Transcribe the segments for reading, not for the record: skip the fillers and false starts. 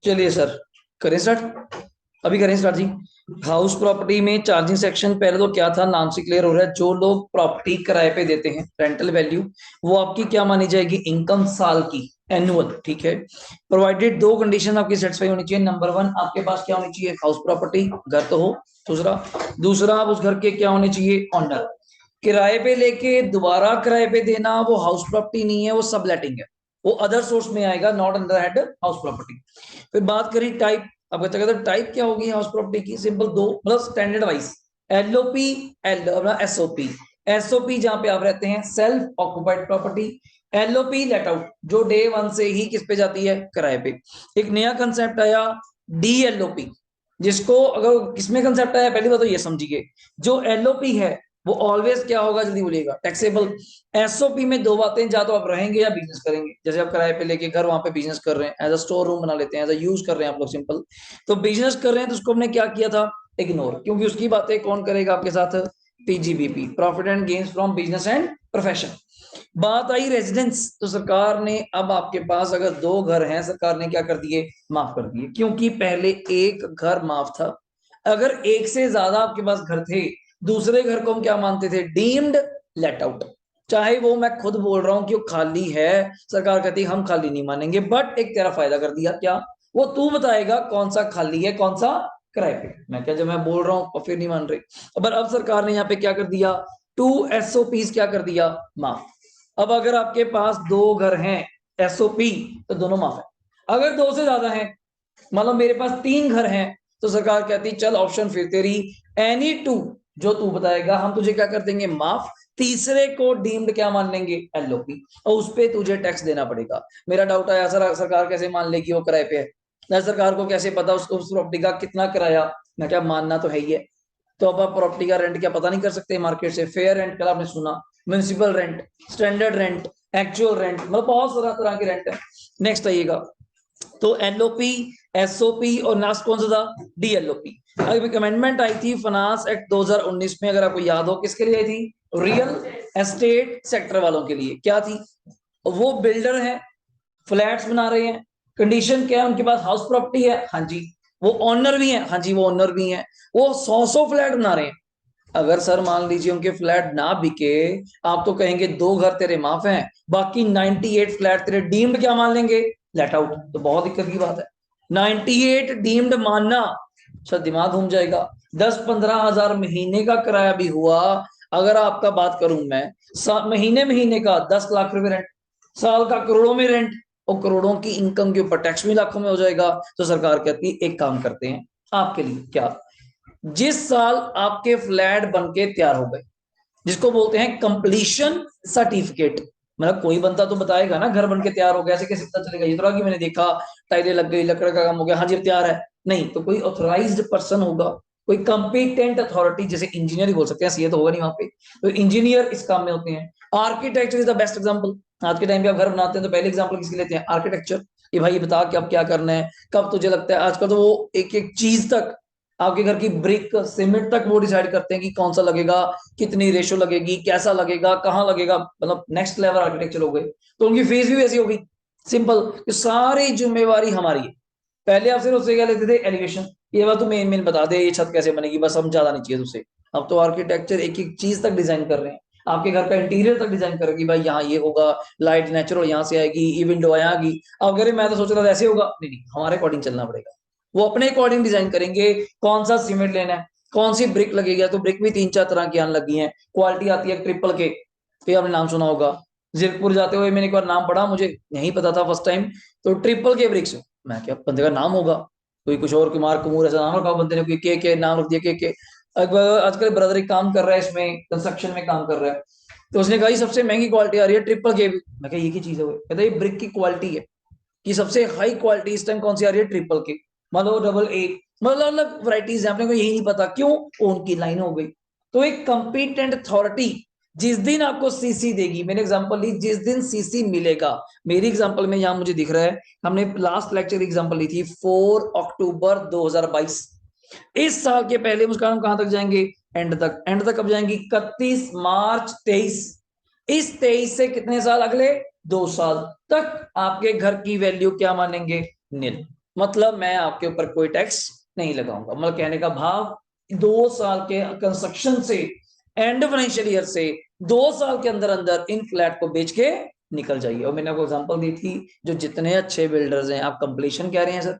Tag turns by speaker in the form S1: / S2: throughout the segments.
S1: चलिए सर, करें स्टार्ट। अभी करें स्टार्ट जी। हाउस प्रॉपर्टी में चार्जिंग सेक्शन पहले तो क्या था, नाम से क्लियर हो रहा है। जो लोग प्रॉपर्टी किराए पे देते हैं, रेंटल वैल्यू, वो आपकी क्या मानी जाएगी, इनकम साल की, एनुअल। ठीक है। प्रोवाइडेड दो कंडीशन आपकी सेटिस्फाई होनी चाहिए। नंबर वन, आपके पास क्या होनी चाहिए, हाउस प्रॉपर्टी, घर तो हो। दूसरा दूसरा आप उस घर के क्या होने चाहिए, ऑनर। किराए पे लेके दोबारा किराए पे देना वो हाउस प्रॉपर्टी नहीं है, वो सबलेटिंग है। वो अदर सोर्स में आएगा, not under head house property. फिर बात करी टाइप। अब बच्चा कहता है टाइप क्या होगी हाउस प्रॉपर्टी की, सिंपल दो, मतलब standard wise. LOP, L SOP. SOP जहां पे आप रहते हैं, self occupied property. LOP let out, जो डे वन से ही किस पे जाती है, किराए पे। एक नया कंसेप्ट आया, डीएलओपी, जिसको अगर किसमें कंसेप्ट आया पहली बात तो ये समझिए। जो एलओपी है वो ऑलवेज क्या होगा, जल्दी बोलिएगा, टैक्सेबल। एसओपी में दो बातें, या तो आप रहेंगे या बिजनेस करेंगे। जैसे आप किराए पे लेके घर, वहां पे बिजनेस कर रहे हैं, एज अ स्टोर रूम बना लेते हैं, एज अ यूज कर रहे हैं आप लोग, सिंपल। तो बिजनेस कर रहे हैं तो उसको हमने क्या किया था, इग्नोर, क्योंकि उसकी बातें कौन करेगा आपके साथ, PGBP, profit and gains from business and profession. बात आई रेजिडेंस, तो सरकार ने अब आपके पास अगर दो घर हैं, सरकार ने क्या कर दिए, माफ कर दिए, क्योंकि पहले एक घर माफ था। अगर एक से ज्यादा आपके पास घर थे, दूसरे घर को हम क्या मानते थे, डीम्ड लेट आउट। चाहे वो मैं खुद बोल रहा हूं कि वो खाली है, सरकार कहती है हम खाली नहीं मानेंगे, बट एक तेरा फायदा कर दिया क्या, वो तू बताएगा कौन सा खाली है कौन सा किराए पे। मैं क्या, जब मैं बोल रहा हूं और फिर नहीं मान रहे। पर अब सरकार ने यहाँ पे क्या कर दिया, टू एसओपीज क्या कर दिया, माफ। अब अगर आपके पास दो घर हैं, एसओपी, तो दोनों माफ है। अगर दो से ज्यादा हैं, मतलब मेरे पास तीन घर हैं, तो सरकार कहती चल ऑप्शन फिर तेरी, एनी टू, जो तू बताएगा हम तुझे क्या कर देंगे, माफ। तीसरे को डीम्ड क्या मान लेंगे, एलओपी, और उस पे तुझे टैक्स देना पड़ेगा। मेरा डाउट आया सर, सरकार कैसे मान लेगी वो किराए पे है, ना सरकार को कैसे पता उसको उस प्रॉपर्टी का कितना किराया। मैं क्या, मानना तो है ही है। तो अब आप प्रॉपर्टी का रेंट क्या पता नहीं कर सकते मार्केट से, फेयर रेंट कल आपने सुना, municipal rent, standard rent, actual rent, मतलब बहुत सारा तरह के रेंट है। नेक्स्ट आइएगा। तो एलओपी, एसओपी और लास्ट कौन सा था, डीएलओपी। अभी एक अमेंडमेंट आई थी फाइनेंस एक्ट 2019 में, अगर आपको याद हो, किसके लिए आई थी, रियल एस्टेट सेक्टर वालों के लिए। क्या थी, वो बिल्डर है, फ्लैट्स बना रहे हैं, कंडीशन क्या है, उनके पास हाउस प्रॉपर्टी है, हाँ जी। वो ओनर भी है, हाँ जी, वो ओनर भी है। वो 100 फ्लैट बना रहे हैं। अगर सर मान लीजिए उनके फ्लैट ना बिके, आप तो कहेंगे दो घर तेरे माफ हैं, बाकी 98 फ्लैट तेरे डीम्ड क्या मान लेंगे, लेट आउट। तो बहुत दिक्कत की बात है। 98 डीम्ड मानना, सर दिमाग घूम जाएगा। 10-15 हजार महीने का किराया भी हुआ। अगर आपका बात करूं मैं, महीने महीने का 10 लाख रुपए रेंट, साल का करोड़ों में रेंट, और करोड़ों की इनकम के ऊपर टैक्स भी लाखों में हो जाएगा। तो सरकार कहती है एक काम करते हैं आपके लिए, क्या, जिस साल आपके फ्लैट बनके तैयार हो गए, जिसको बोलते हैं कंप्लीशन सर्टिफिकेट, मतलब कोई बंदा तो बताएगा ना घर बन के तैयार हो गया, ऐसे कैसे पता चलेगा, ये तो कि मैंने देखा टाइलें लग गई, लकड़ का काम हो गया, हाँ जी अब तैयार है। नहीं, तो कोई ऑथराइज्ड पर्सन होगा, कोई कंपिटेंट अथॉरिटी, जैसे इंजीनियर ही बोल सकते हैं, सीए तो होगा नहीं वहां पे, तो इंजीनियर इस काम में होते हैं। Architecture is the best example. आज के टाइम पे आप घर बनाते हैं तो पहले एग्जांपल किसकी लेते हैं, आर्किटेक्चर। ये भाई ये बता कि अब क्या करना है, कब तुझे लगता है, आजकल तो वो एक एक चीज तक, आपके घर की ब्रिक सीमेंट तक वो डिसाइड करते हैं कि कौन सा लगेगा, कितनी रेशो लगेगी, कैसा लगेगा, कहाँ लगेगा, मतलब नेक्स्ट लेवल आर्किटेक्चर हो गए। तो उनकी फीस भी वैसी होगी, सिंपल, कि सारी जिम्मेवारी हमारी है। पहले आप सिर्फ उससे क्या लेते थे, एलिवेशन, ये बात तो मेन मेन बता दे, ये छत कैसे बनेगी, बस हम ज्यादा नहीं चाहिए तुझसे। अब तो आर्किटेक्चर एक एक चीज तक डिजाइन कर रहे हैं, आपके घर का इंटीरियर तक डिजाइन कर रहे हैं कि भाई यहाँ ये होगा, लाइट नेचुरल यहाँ से आएगी, ये विंडो यहाँ आएगी। अब अगर मैं तो सोच रहा था ऐसे होगा, नहीं नहीं, हमारे अकॉर्डिंग चलना पड़ेगा। वो अपने अकॉर्डिंग डिजाइन करेंगे, कौन सा सीमेंट लेना है, कौन सी ब्रिक लगेगी। तो ब्रिक भी 3-4 तरह की आने लगी हैं, क्वालिटी आती है ट्रिपल के, ये आपने नाम सुना होगा। जीरकपुर जाते हुए मैंने एक बार नाम पढ़ा, मुझे नहीं पता था फर्स्ट टाइम, तो ट्रिपल के ब्रिक्स। मैं क्या, बंदे का नाम होगा, कोई कुछ और, कुमार कुमूर ऐसा नाम रखा बंदे ने, कोई के नाम रख दिया, के। आजकल ब्रदर एक काम कर रहा है इसमें, कंस्ट्रक्शन में काम कर रहा है, तो उसने कहा ये सबसे महंगी क्वालिटी आ रही है ट्रिपल के। मैं क्या, ये की चीज है, वो कहता ये ब्रिक की क्वालिटी है, कि सबसे हाई क्वालिटी इस टाइम कौन सी आ रही है, ट्रिपल के, मतलब डबल ए, मतलब अलग वराइटीज है, अपने को यही नहीं पता क्यों, वो उनकी लाइन हो गई। तो एक कंपिटेंट अथॉरिटी जिस दिन आपको सीसी देगी, मैंने एग्जांपल ली, जिस दिन सीसी मिलेगा, मेरी एग्जांपल में यहां मुझे दिख रहा है, हमने लास्ट लेक्चर एग्जांपल ली थी 4 अक्टूबर 2022। इस साल के पहले मुस्कान हम कहां तक जाएंगे, एंड तक। एंड तक कब जाएंगे, 31 मार्च 23। इस 23 से कितने साल अगले, 2 साल तक आपके घर की वैल्यू क्या मानेंगे, नील। मतलब मैं आपके ऊपर कोई टैक्स नहीं लगाऊंगा। मतलब कहने का भाव 2 साल के कंस्ट्रक्शन से एंड फाइनेंशियल ईयर से 2 साल के अंदर अंदर इन फ्लैट को बेच के निकल जाइए। और मैंने आपको एग्जांपल दी थी, जो जितने अच्छे बिल्डर्स हैं, आप कंप्लीशन कह रहे हैं सर,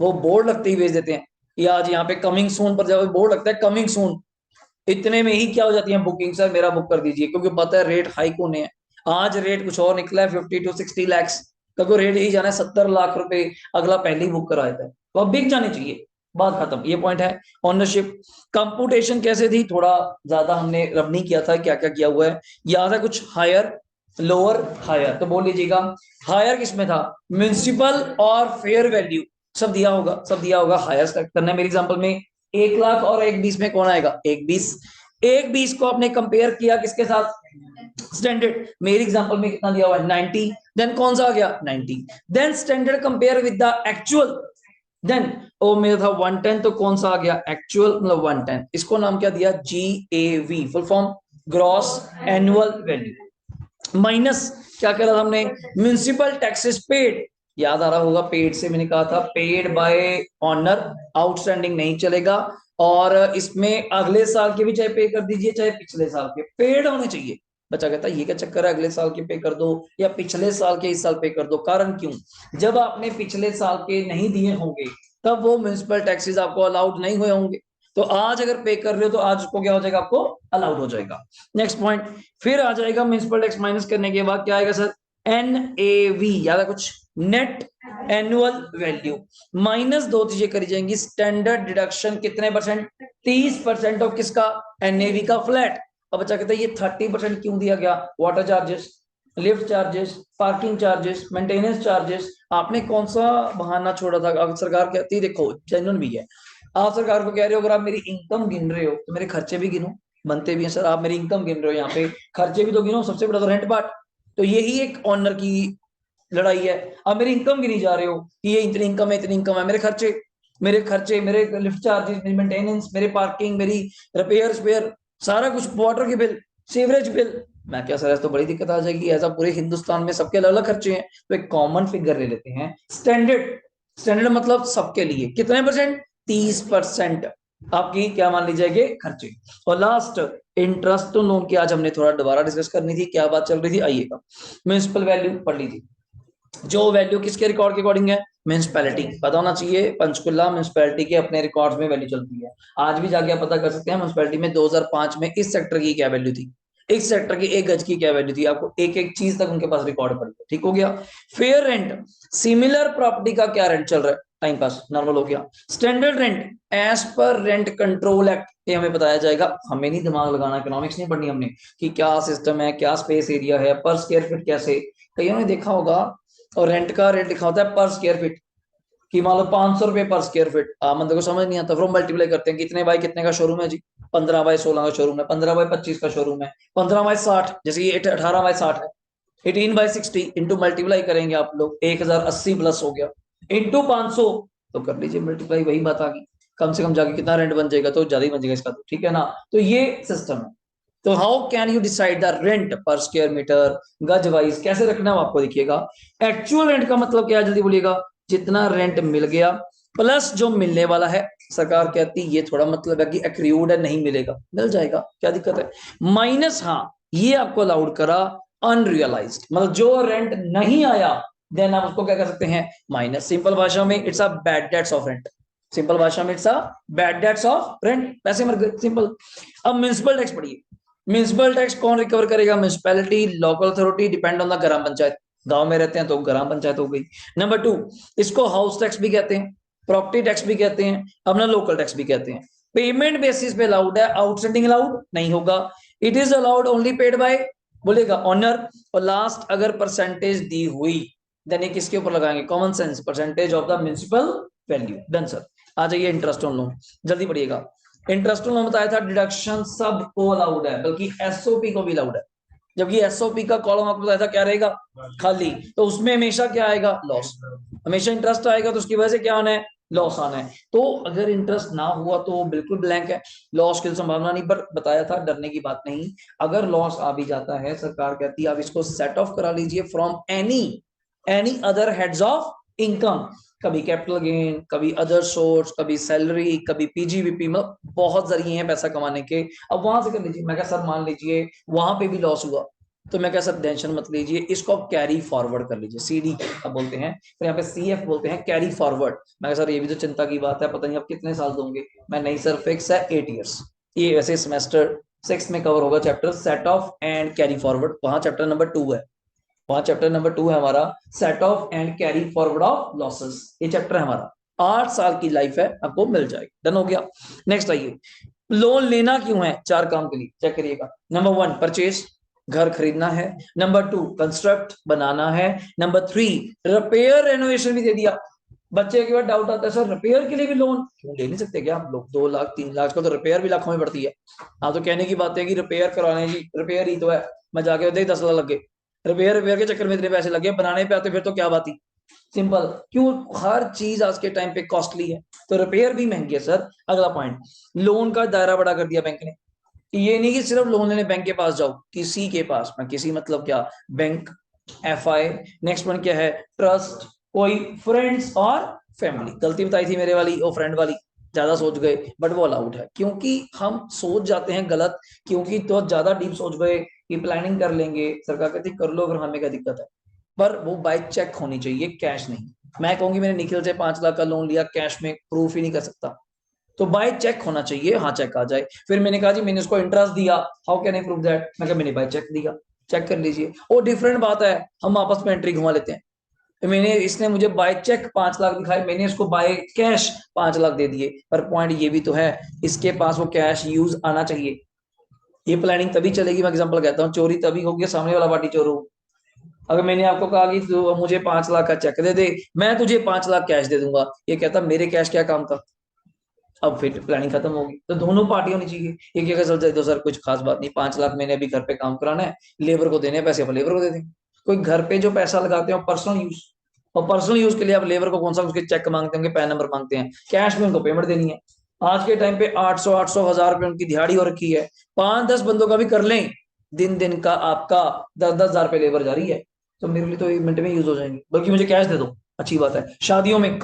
S1: वो बोर्ड लगते ही बेच देते हैं। या आज यहाँ पे कमिंग सून पर जब बोर्ड लगता है कमिंग सून, इतने में ही क्या हो जाती है बुकिंग, सर मेरा बुक कर दीजिए, क्योंकि पता है रेट हाइक होने हैं। आज रेट कुछ और निकला है 50 to 60 lakhs, कभी रेट यही जाना है 70 लाख रुपए, अगला पहले ही बुक करा देता है, तो अब बिक जानी चाहिए, बात खत्म। ये पॉइंट है। ओनरशिप कंपुटेशन कैसे थी, थोड़ा ज्यादा हमने रब नहीं किया था, क्या क्या किया हुआ है याद है कुछ, हायर लोअर हायर, तो बोल लीजिएगा हायर किसमें था, म्युनिसिपल और फेयर वैल्यू, सब दिया होगा, सब दिया होगा। हायर सेलेक्ट करना है। मेरे एग्जांपल में 1 लाख और 1,20 में कौन आएगा, 1,20। 1,20 को आपने कंपेयर किया किसके साथ, स्टैंडर्ड। मेरी एग्जांपल में कितना दिया हुआ है, 90। देन कौन सा आ गया, 90। Then standard compare with the actual, then ओ मेरा था 110, तो कौन सा आ गया, एक्चुअल मतलब 110। इसको नाम क्या दिया, GAV, full form gross annual value, minus क्या कह रहा था हमने, म्युनिसिपल टैक्सेस पेड, याद आ रहा होगा, पेड से मैंने कहा था पेड बाय ऑनर, आउटस्टैंडिंग नहीं चलेगा। और इसमें अगले साल के भी चाहे पे कर दीजिए, चाहे पिछले साल के, पेड होने चाहिए। बच्चा कहता है ये क्या चक्कर है, अगले साल के पे कर दो या पिछले साल के इस साल पे कर दो। कारण क्यों, जब आपने पिछले साल के नहीं दिए होंगे तब वो म्युनिसिपल टैक्सेस आपको अलाउड नहीं हुए होंगे, तो आज अगर पे कर रहे हो तो आज उसको क्या हो जाएगा, आपको अलाउड हो जाएगा। नेक्स्ट पॉइंट, फिर आ जाएगा म्युनिसिपल टैक्स माइनस करने के बाद क्या आएगा सर, NAV, याद है कुछ, नेट एनुअल वैल्यू, माइनस दो चीजें करी जाएंगी, स्टैंडर्ड डिडक्शन कितने परसेंट, 30% ऑफ किसका, NAV का फ्लैट। अब बच्चा कहता है ये 30% क्यों दिया गया, water charges, lift charges, parking charges, maintenance charges, आपने कौन सा बहाना छोड़ा था। अब सरकार कहती है, देखो जेन्युइन भी है, आप सरकार को कह रहे हो अगर आप मेरी इनकम गिन रहे हो तो मेरे खर्चे भी गिनो, बनते भी हैं सर, आप मेरी इनकम गिन रहे हो, यहाँ पे खर्चे भी तो गिनो, सबसे बड़ा तो रेंट पार्ट। तो यही एक ऑनर की लड़ाई है। आप मेरी इनकम गिनी जा रहे हो कि ये इतनी इनकम है, इतनी इनकम है, मेरे खर्चे, मेरे खर्चे, मेरे लिफ्ट चार्जेस, मेरी मेंटेनेंस, मेरे पार्किंग, मेरी रिपेयर स्पेयर, सारा कुछ, वाटर की बिल, सीवरेज बिल, मैं क्या सर, तो बड़ी दिक्कत आ जाएगी। ऐसा पूरे हिंदुस्तान में सबके अलग अलग खर्चे हैं, तो एक कॉमन फिगर ले लेते हैं, स्टैंडर्ड। स्टैंडर्ड मतलब सबके लिए कितने परसेंट, 30% आपकी क्या मान ली जाएगी, खर्चे। और लास्ट इंटरेस्ट तो लोन की आज हमने थोड़ा दोबारा डिस्कस करनी थी, क्या बात चल रही थी, आइएगा म्युनिसिपल वैल्यू पढ़ लीजिए, जो वैल्यू किसके रिकॉर्ड के अकॉर्डिंग है, म्युनिसिपैलिटी, पता होना चाहिए, पंचकुला म्युनिसिपैलिटी के अपने रिकॉर्ड्स में वैल्यू चलती है। आज भी जाके आप पता कर सकते हैं म्युनिसिपैलिटी में 2005 में इस सेक्टर की क्या वैल्यू थी, इस सेक्टर की 1 गज की क्या वैल्यू थी, आपको एक एक चीज तक उनके पास रिकॉर्ड पड़ेगा। ठीक हो गया। फेयर रेंट, सिमिलर प्रॉपर्टी का क्या रेंट चल रहा है, टाइम पास नॉर्मल हो गया। स्टैंडर्ड रेंट एज पर रेंट कंट्रोल एक्ट, ये हमें बताया जाएगा, हमें नहीं दिमाग लगाना, इकोनॉमिक्स नहीं पढ़नी हमने कि क्या सिस्टम है, क्या स्पेस एरिया है, पर स्क्वायर फीट कैसे, कईयों ने देखा होगा। और रेंट का रेट लिखा होता है पर स्क्वायर फीट, कि मान लो 500 रुपए पर स्क्वायर फीट, बंदे को समझ नहीं आता, फिर मल्टीप्लाई करते हैं, कितने बाय कितने का शोरूम है जी, 15/16 का शोरूम है, 15/25 का शोरूम है, 15/60, जैसे ये 18/60 है, 18/60 इंटू मल्टीप्लाई करेंगे आप लोग, 1080 प्लस हो गया, इंटू 500, तो कर लीजिए मल्टीप्लाई, वही बात आ गई। कम से कम जाके कितना रेंट बन जाएगा, तो ज्यादा ही बन जाएगा इसका, तो ठीक है ना। तो ये सिस्टम है। तो how can you decide the rent पर स्क्वायर मीटर, गज वाइज कैसे रखना है आपको देखिएगा। एक्चुअल रेंट का मतलब क्या है, जल्दी बोलिएगा, जितना रेंट मिल गया प्लस जो मिलने वाला है, सरकार कहती है ये थोड़ा मतलब है कि एक्रियूड है, नहीं मिलेगा, मिल जाएगा, क्या दिक्कत है, माइनस, हाँ ये आपको अलाउड करा अनरियलाइज्ड, मतलब जो रेंट नहीं आया, देन आप उसको क्या कर सकते हैं, माइनस। सिंपल भाषा में it's a bad debts of rent, simple भाषा में it's a bad debts of rent, पैसे मर गए, सिंपल। अब म्युनिसिपल टैक्स पढ़िए, म्युनिसिपल टैक्स कौन रिकवर करेगा, municipality, local authority, depend on the ग्राम पंचायत, गांव में रहते हैं तो ग्राम पंचायत हो गई। नंबर 2, इसको हाउस टैक्स भी कहते हैं, प्रॉपर्टी टैक्स भी कहते हैं, अपना लोकल टैक्स भी कहते हैं। पेमेंट बेसिस पे अलाउड है, आउटस्टैंडिंग अलाउड नहीं होगा। It is allowed only paid by, बोलेगा ऑनर। और लास्ट अगर परसेंटेज दी हुई, देन ये किसके ऊपर लगाएंगे, common sense, percentage of the municipal value, done sir. आ जाइए इंटरेस्ट ऑन लोन, जल्दी पढ़िएगा। इंटरेस्ट ऑन लोन बताया था, डिडक्शन सबको अलाउड है, बल्कि एसओपी को भी अलाउड है, जबकि एसओपी का कॉलम आपको बताया था क्या रहेगा, खाली, तो उसमें हमेशा क्या आएगा, लॉस, हमेशा इंटरेस्ट आएगा, तो उसकी वजह से क्या आना है, लॉस आना है। तो अगर इंटरेस्ट ना हुआ तो बिल्कुल ब्लैंक है, लॉस की संभावना नहीं, पर बताया था डरने की बात नहीं। अगर लॉस आ भी जाता है, सरकार कहती है आप इसको सेट ऑफ करा लीजिए from any other heads of income, कभी कैपिटल गेन, कभी अदर सोर्स, कभी सैलरी, कभी पीजीवीपी, मतलब बहुत जरिए हैं पैसा कमाने के। अब वहां से कर लीजिए। मैं क्या सर मान लीजिए वहां पे भी लॉस हुआ, तो मैं क्या सर टेंशन मत लीजिए, इसको आप कैरी फॉरवर्ड कर लीजिए, सीडी अब बोलते हैं, तो यहाँ पे सीएफ बोलते हैं, कैरी फॉरवर्ड। मैं कहा सर ये भी तो चिंता की बात है, पता नहीं आप कितने साल दोगे। मैं नहीं सर, फिक्स है 8 ईयर्स। ये वैसे सेमेस्टर 6 में कवर होगा chapter set of and carry forward, वहां चैप्टर नंबर 2 है। वहां चैप्टर नंबर 2 है हमारा, set of and carry forward of losses, ये चैप्टर है हमारा। 8 साल की लाइफ है, आपको मिल जाएगी। डन हो गया। नेक्स्ट आइए, लोन लेना क्यों है? 4 काम के लिए, चेक करिएगा। नंबर 1 परचेज, घर खरीदना है। नंबर 2 कंस्ट्रक्ट, बनाना है। नंबर 3 रिपेयर रेनोवेशन भी दे दिया। बच्चे के बाद डाउट आता है सर रिपेयर के लिए भी लोन क्यों ले नहीं सकते क्या आप लोग? 2 लाख 3 लाख का तो रिपेयर भी लाखों में पड़ती है। हाँ तो कहने की बात है कि रिपेयर करवाने जी, रिपेयर ही तो है, मैं जाके देख 10 लाख लग गए, रिपेयर रिपेयर के चक्कर में इतने पैसे लगे, बनाने पे आते फिर तो क्या बात ही। सिंपल, क्यों? हर चीज आज के टाइम पे कॉस्टली है, तो रिपेयर भी महंगी है सर। अगला पॉइंट, लोन का दायरा बड़ा कर दिया बैंक ने। ये नहीं कि सिर्फ लोन लेने बैंक के पास जाओ, किसी के पास, मैं किसी मतलब क्या, बैंक, एफआई। नेक्स्ट वन क्या है? ट्रस्ट, कोई फ्रेंड्स और फैमिली। गलती बताई थी मेरे वाली, वो फ्रेंड वाली, ज्यादा सोच गए, बट वो अलाउड है, क्योंकि हम सोच जाते हैं गलत, क्योंकि तो ज्यादा डीप सोच गए कि प्लानिंग कर लेंगे, सरकार कहती कर लो, अगर हमें क्या दिक्कत है। पर वो बाय चेक होनी चाहिए, कैश नहीं। मैं कहूंगी मैंने निखिल से 5 लाख का लोन लिया, कैश में प्रूफ ही नहीं कर सकता, तो बाय चेक होना चाहिए, हाँ चेक आ जाए। फिर मैंने कहा जी मैंने उसको इंटरेस्ट दिया, how can I prove that? मैं कहा मैंने बाय चेक दिया, चेक कर लीजिए। वो डिफरेंट बात है, हम आपस में एंट्री घुमा लेते हैं। तो मैंने, इसने मुझे बाय चेक 5 लाख दिखाए, मैंने इसको बाय कैश 5 लाख दे दिए। पर पॉइंट ये भी तो है, इसके पास वो कैश यूज आना चाहिए। ये प्लानिंग तभी चलेगी, मैं एग्जांपल कहता हूँ, चोरी तभी होगी सामने वाला पार्टी चोर हो। अगर मैंने आपको कहा कि तू मुझे 5 लाख का चेक दे दे, मैं तुझे 5 लाख कैश दे दूंगा, ये कहता मेरे कैश क्या काम था? अब फिर प्लानिंग खत्म होगी। तो दोनों पार्टी होनी चाहिए। एक जगह चल जाए तो सर कुछ खास बात नहीं, 5 लाख मैंने अभी घर पे काम कराना है, लेबर को देने हैं पैसे, आप लेबर को दे देंगे। कोई घर पे जो पैसा लगाते हैं पर्सनल यूज, और पर्सनल यूज के लिए आप लेबर को कौन सा उसके चेक मांगते होंगे, पैन नंबर मांगते हैं, कैश में उनको पेमेंट देनी है। आज के टाइम पे 800 1000 रुपए उनकी दिहाड़ी हो रखी है, 5-10 बंदों का भी कर लें, दिन दिन का आपका 10-10 हजार रुपए लेबर जा रही है, तो मेरे लिए तो 1 मिनट में यूज हो जाएंगे। बल्कि मुझे कैश दे दो, अच्छी बात है। शादियों में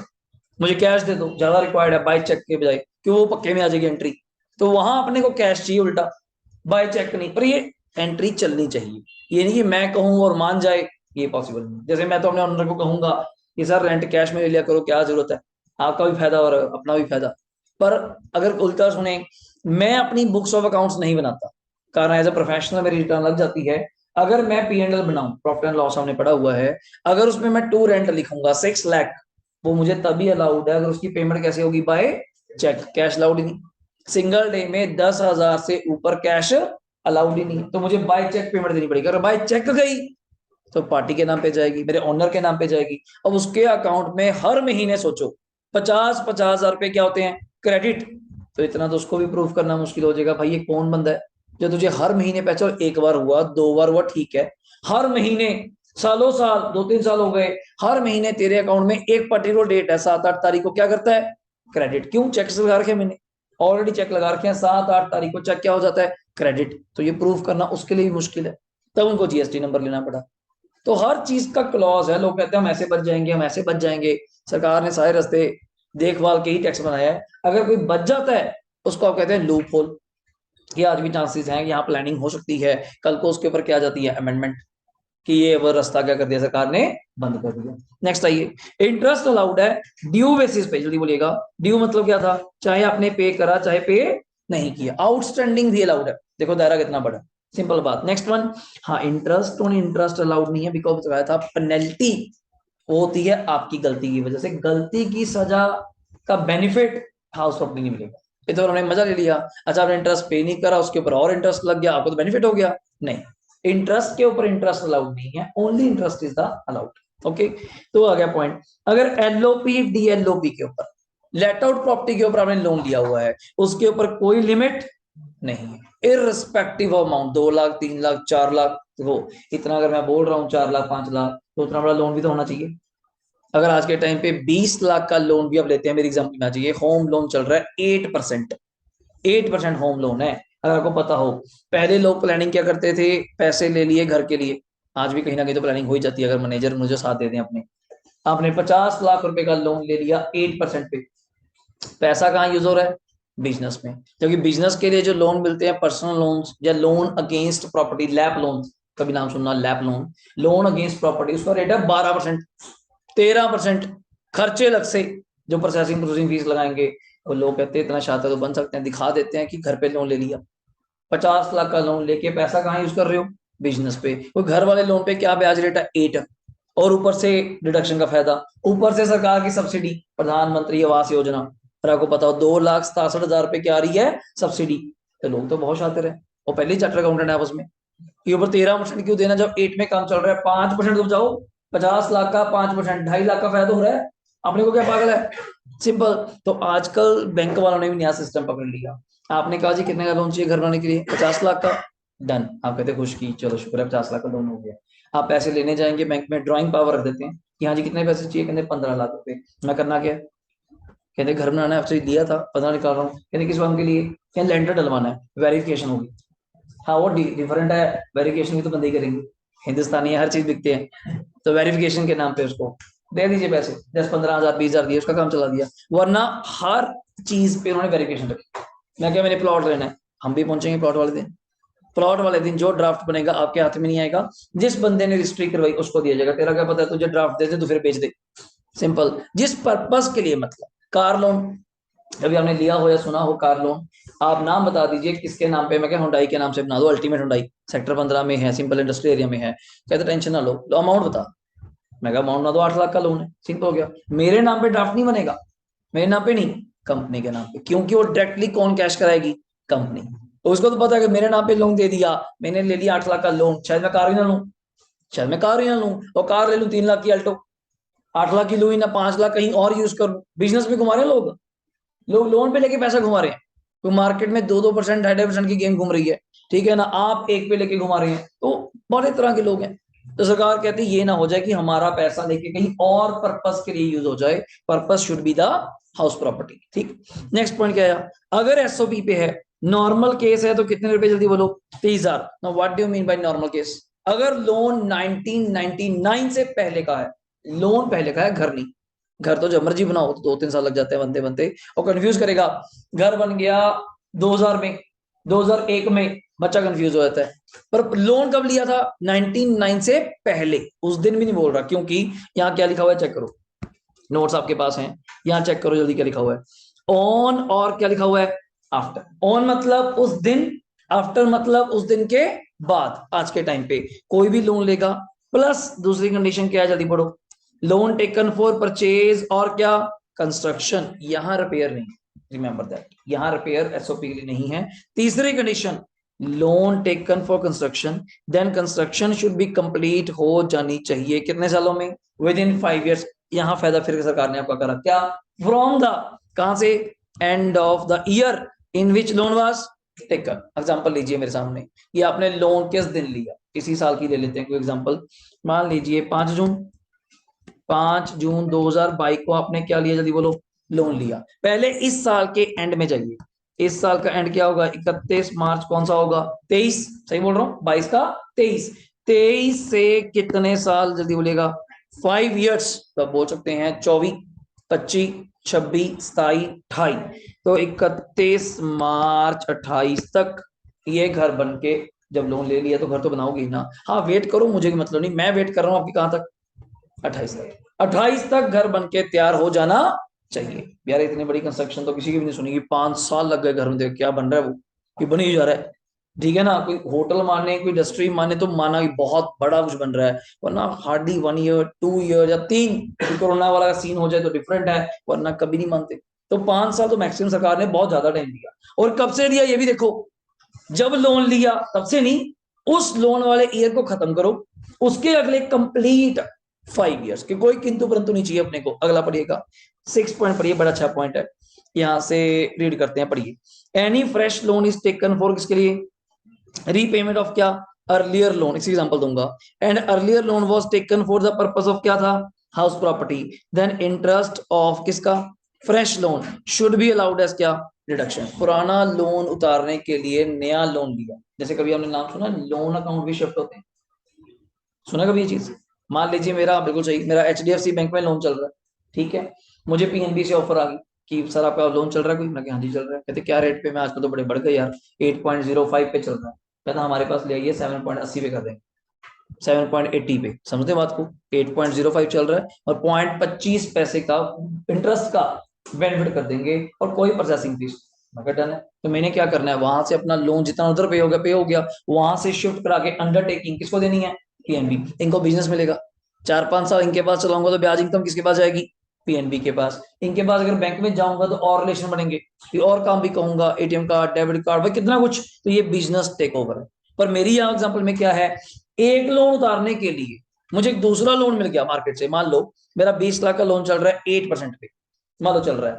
S1: मुझे कैश दे दो, ज्यादा रिक्वायर्ड है बाय चेक के बजाय, क्यों? वो पक्के में आ जाएगी एंट्री। तो वहां अपने को कैश चाहिए उल्टा, बाय चेक नहीं। पर ये एंट्री चलनी चाहिए, ये नहीं कि मैं कहूँ और मान जाए, ये पॉसिबल नहीं। जैसे मैं तो अपने ओनर को कहूंगा कि सर रेंट कैश में ले लिया करो, क्या जरूरत है, आपका भी फायदा और अपना भी फायदा। पर अगर उल्टा सुने, मैं अपनी बुक्स ऑफ अकाउंट्स नहीं बनाता, कारण एज अ प्रोफेशनल मेरी रिटर्न लग जाती है। अगर मैं पी एंड एल बनाऊं, प्रॉफिट एंड लॉस हमने पढ़ा हुआ है, अगर उसमें मैं टू रेंट लिखूंगा 6 लाख, वो मुझे तभी अलाउड है अगर उसकी पेमेंट कैसे होगी, बाय चेक, कैश अलाउड ही नहीं। सिंगल डे में 10,000 से ऊपर कैश अलाउड ही नहीं, तो मुझे बाय चेक पेमेंट देनी पड़ेगी। अगर बाय चेक गई तो पार्टी के नाम पे जाएगी, मेरे ओनर के नाम पे जाएगी। अब उसके अकाउंट में हर महीने सोचो 50-50 हजार रुपए क्या होते हैं, क्रेडिट। तो इतना तो उसको भी प्रूव करना मुश्किल हो जाएगा, भाई ये कौन बंदा है जो तुझे हर महीने पैसा, एक बार हुआ 2 बार हुआ ठीक है, हर महीने, सालों साल, 2-3 साल हो गए, हर महीने तेरे अकाउंट में एक पर्टिकुलर डेट है 7-8 तारीख को, क्या करता है, क्रेडिट। क्यों? चेक से लगा रखे मैंने, ऑलरेडी चेक लगा रखे हैं, 7-8 तारीख को चेक क्या हो जाता है, क्रेडिट। तो ये प्रूव करना उसके लिए भी मुश्किल है, तब उनको जीएसटी नंबर लेना पड़ा। तो हर चीज का क्लॉज है, लोग कहते हैं हम ऐसे बच जाएंगे, हम ऐसे बच जाएंगे। सरकार ने सारे रास्ते देखभाल के ही टैक्स बनाया है। अगर कोई बच जाता है उसको आप कहते हैं लूप होल, ये आज भी चांसेस हैं, यहाँ प्लानिंग हो सकती है, कल को उसके ऊपर क्या आ जाती है, अमेंडमेंट, कि ये वो रास्ता क्या कर दिया सरकार ने, बंद कर दिया। नेक्स्ट आइए, इंटरेस्ट अलाउड है ड्यू बेसिस पे, जल्दी बोलिएगा। ड्यू मतलब क्या था? चाहे आपने पे करा चाहे पे नहीं किया, आउटस्टैंडिंग भी अलाउड है। देखो दायरा कितना बड़ा, सिंपल बात। नेक्स्ट वन, हाँ इंटरेस्ट ऑन इंटरेस्ट अलाउड नहीं है, बिकॉज बताया था पेनल्टी होती है आपकी गलती की वजह से, गलती की सजा का बेनिफिट हाउस प्रॉपर्टी नहीं मिलेगा। ये तो उन्होंने मजा ले लिया, अच्छा आपने इंटरेस्ट पे नहीं करा, उसके ऊपर और इंटरेस्ट लग गया, आपको तो बेनिफिट हो गया, नहीं। इंटरेस्ट के ऊपर इंटरेस्ट अलाउड नहीं है, only interest is the allowed. Okay, तो आ गया पॉइंट। अगर एलओपी डीएलओपी के ऊपर, लेट आउट प्रॉपर्टी के ऊपर आपने लोन लिया हुआ है, उसके ऊपर कोई लिमिट नहीं है, irrespective of amount, 2 lakh 3 lakh 4 lakh, वो इतना अगर मैं बोल रहा हूँ 4 लाख 5 लाख, तो उतना बड़ा लोन भी तो होना चाहिए। अगर आज के टाइम पे 20 लाख का लोन भी आप लेते हैं, मेरी एग्जाम्पल में आ जाइए, होम लोन चल रहा है 8%, 8% होम लोन है। अगर आपको पता हो, पहले लोग प्लानिंग क्या करते थे, पैसे ले लिए घर के लिए, आज भी कहीं ना कहीं तो प्लानिंग हो ही जाती है, अगर मैनेजर मुझे साथ दे दें अपने, आपने 50 लाख रुपए का लोन ले लिया 8% पे, पैसा कहाँ यूज हो रहा है? बिजनेस में। क्योंकि बिजनेस के लिए जो लोन मिलते हैं, पर्सनल लोन्स या loan against property, lap loan, कभी नाम सुनना lap loan, loan against property, उसका रेट है 12%, 13%। खर्चे अलग से, जो प्रोसेसिंग फीस लगाएंगे। और लोग कहते हैं इतना शातिर तो बन सकते हैं, दिखा देते हैं कि घर पे लोन ले लिया। 50 लाख का लोन लेके पैसा कहाँ यूज कर रहे हो? बिजनेस पे। कोई घर वाले लोन पे क्या ब्याज रेट है? 8। और ऊपर से डिडक्शन का फायदा, ऊपर से सरकार की सब्सिडी, प्रधानमंत्री आवास योजना, अगर आपको पता हो 2,67,000 रुपए की आ रही है सब्सिडी। तो लोग तो बहुत शातिर है, और पहले ही चार्टर अकाउंटेंट है आपस में। ये ऊपर 13% क्यों देना जब 8 में काम चल रहा है? 5% तो बचाओ। 50 लाख का 5%, 2.5 लाख का फायदा हो रहा है। अपने को क्या पागल है? सिंपल। तो आजकल बैंक वालों ने भी नया सिस्टम पकड़ लिया। आपने कहा जी कितने का लोन चाहिए घर बनाने के लिए? 50 लाख का। डन। आप कहते खुश की, चलो शुक्र है 50 लाख का लोन हो गया। आप पैसे लेने जाएंगे बैंक में, ड्राइंग पावर रख देते हैं कि हाँ जी कितने पैसे चाहिए, कहते 15 लाख रुपए। मैं करना क्या? कहते घर बनाना है, आपसे दिया था 15 निकाल रहा हूँ। कहते किस काम के लिए? कहते लेंटर डलवाना है, वेरिफिकेशन होगी। हाँ वो डिफरेंट है, वेरिफिकेशन भी तो बंदे ही करेंगे, हिंदुस्तानी है, हर चीज बिकते हैं। तो वेरिफिकेशन के नाम पे उसको दे दीजिए पैसे, 10-15 हजार 20 हजार दिए, उसका काम चला दिया। वरना हर चीज पे उन्होंने वेरिफिकेशन रखी। मैं क्या, मैंने प्लॉट लेना है, हम भी पहुंचेंगे प्लॉट वाले दिन। प्लॉट वाले दिन जो ड्राफ्ट बनेगा आपके हाथ में नहीं आएगा, जिस बंदे ने रजिस्ट्री करवाई उसको दिया जाएगा। तेरा क्या पता है, तुझे ड्राफ्ट दे दे तो फिर बेच दे। सिंपल। जिस पर्पस के लिए, मतलब कार लोन, अभी आपने लिया हो या सुना हो कार लोन, आप नाम बता दीजिए किसके नाम पे। मैं क्या, हुंडई के नाम से बना दो, अल्टीमेट हुंडई, सेक्टर 15 में है, सिंपल इंडस्ट्रियल एरिया में है। कहते टेंशन ना लो, अमाउंट बता। मैं कहा अमाउंट ना दो, 8 लाख का लोन है, सिंपल हो गया। मेरे नाम पे ड्राफ्ट नहीं बनेगा, मेरे नाम पे नहीं, कंपनी के नाम पे। क्योंकि वो डायरेक्टली कौन कैश कराएगी? कंपनी। तो उसको तो पता है कि मेरे नाम पे लोन दे दिया, मैंने ले लिया 8 लाख का लोन, शायद मैं कार ही ना लूं, शायद मैं कार ही ना लूं, और कार ले लूं 3 लाख की अल्टो, 8 लाख की लूं ही ना, 5 लाख कहीं और यूज करूं। बिजनेस में घुमा रहे हैं लोग, लोग लोन पे लेके पैसा घुमा रहे हैं। तो मार्केट में 2-2%, 2.5% की गेम घूम रही है, ठीक है ना, आप एक पे लेके घुमा रहे हैं। तो बड़े तरह के लोग हैं। तो सरकार कहती है ये ना हो जाए कि हमारा पैसा लेके कहीं और पर्पस के लिए यूज हो जाए। Purpose should be the house property. ठीक। नेक्स्ट पॉइंट क्या है? अगर एसओपी पे है, नॉर्मल केस है, तो कितने रुपए जल्दी बोलो? 30,000। Now what do you mean by normal case? अगर लोन 1999 से पहले का है, लोन पहले का है, घर नहीं। घर तो जब मर्जी बनाओ, तो 2-3 साल लग जाते हैं बनते बनते, और कंफ्यूज करेगा। घर बन गया 2000 में, 2001 में, बच्चा कंफ्यूज हो जाता है। पर लोन कब लिया था? 1999 से पहले। उस दिन भी नहीं बोल रहा, क्योंकि यहाँ क्या लिखा हुआ है चेक करो, नोट्स आपके पास हैं, यहाँ चेक करो जल्दी क्या लिखा हुआ है। ऑन, और क्या लिखा हुआ है? आफ्टर। ऑन मतलब उस दिन, आफ्टर मतलब उस दिन के बाद, आज के टाइम पे कोई भी लोन लेगा। प्लस दूसरी कंडीशन क्या है, जल्दी पढ़ो। लोन टेकन फॉर परचेज और क्या? कंस्ट्रक्शन। यहां रिपेयर नहीं, रिमेंबर दैट, यहां रिपेयर एसओपी के लिए नहीं है। तीसरी condition, loan taken for construction, then construction should be complete हो जानी चाहिए कितने सालों में? Within 5 years। यहां फायदा फिर सरकार ने आपका करा क्या? फ्रॉम द, कहां से? End of the year in which loan was taken. Example लीजिए मेरे सामने, ये आपने लोन किस दिन लिया, इसी साल की ले लेते हैं कोई एग्जांपल। मान लीजिए 5 जून, 5 जून 2022 को आपने क्या लिया, जल्दी बोलो? लोन लिया। पहले इस साल के एंड में जाइए, इस साल का एंड क्या होगा? 31 मार्च, कौन सा होगा? 23, सही बोल रहा हूँ, 22 का 23। 23 से कितने साल, जल्दी बोलिएगा? 5 years। तो आप बोल सकते हैं 24, 25, 26, 27, 28। तो 31 मार्च 28 तक ये घर बन के, जब लोन ले लिया तो घर तो बनाओगे ना। हाँ वेट करो, मुझे भी मतलब नहीं, मैं वेट कर रहा हूँ आपकी कहां तक? 28 तक। 28 तक घर बन के तैयार हो जाना चाहिए। यार इतनी बड़ी कंस्ट्रक्शन तो किसी की भी नहीं सुनेगी, 5 साल लग गए घर में, देख क्या बन रहा है वो, कि बन ही जा रहा है। ठीक है ना, कोई होटल माने, कोई इंडस्ट्री माने तो माना कि बहुत बड़ा कुछ बन रहा है, वरना हार्डली 1 year, 2 year या 3। कोरोना वाला का सीन हो जाए तो डिफरेंट है, वरना कभी नहीं मानते। तो 5 साल तो मैक्सिमम सरकार ने बहुत ज्यादा टाइम दिया। और कब से दिया ये भी देखो, जब लोन लिया तब से नहीं, उस लोन वाले ईयर को खत्म करो, उसके अगले कंप्लीट 5 years के, कोई किंतु परंतु नहीं चाहिए अपने को। अगला पढ़िएगा, 6 पॉइंट पढ़िए, बड़ा अच्छा पॉइंट है, यहां से रीड करते हैं, पढ़िए। Any fresh loan is taken for, किसके लिए? रीपेमेंट ऑफ क्या? Earlier loan. इसी एग्जांपल दूंगा, and earlier loan was taken for the purpose of क्या था? House property. Then interest of किसका? Fresh loan should be allowed as क्या? Deduction. पुराना लोन उतारने के लिए नया लोन लिया, जैसे कभी हमने नाम सुना लोन अकाउंट भी शिफ्ट होते हैं, सुना कभी ये चीज? मान लीजिए मेरा, बिल्कुल सही, मेरा एचडीएफसी बैंक में लोन चल रहा है, ठीक है, मुझे पीएनबी से ऑफर आ गई कि सर आपका लोन चल रहा है कोई, मैं हाँ जी चल रहा है। कहते क्या रेट पे? मैं आजकल तो बड़े बढ़ गए यार, 8.05 पे चल रहा है। कहता हमारे पास ले आइए 7.80 पे कर देंगे, 7.80 पे, समझते बात को? 8.05 चल रहा है और 0.25 का इंटरेस्ट का बेनिफिट कर देंगे और कोई प्रोसेसिंग फीस। मैं डन है। तो मैंने क्या करना है, वहां से अपना लोन जितना उधर पे हो गया, वहां से शिफ्ट करा के अंडरटेकिंग किसको देनी है? पीएनबी। इनको बिजनेस मिलेगा, 4-5 साल इनके पास चलाऊंगा तो ब्याज इनकम किसके पास जाएगी? पीएनबी के पास। इनके पास अगर बैंक में जाऊंगा तो और रिलेशन बनेंगे, ये और काम भी कहूंगा, एटीएम कार्ड, डेबिट कार्ड, भाई कितना कुछ, तो ये बिजनेस टेक ओवर है। पर मेरी यहाँ एग्जाम्पल में क्या है, एक लोन उतारने के लिए मुझे एक दूसरा लोन मिल गया मार्केट से। मान लो मेरा 20 लाख का लोन चल रहा है 8% पे, मान लो चल रहा है,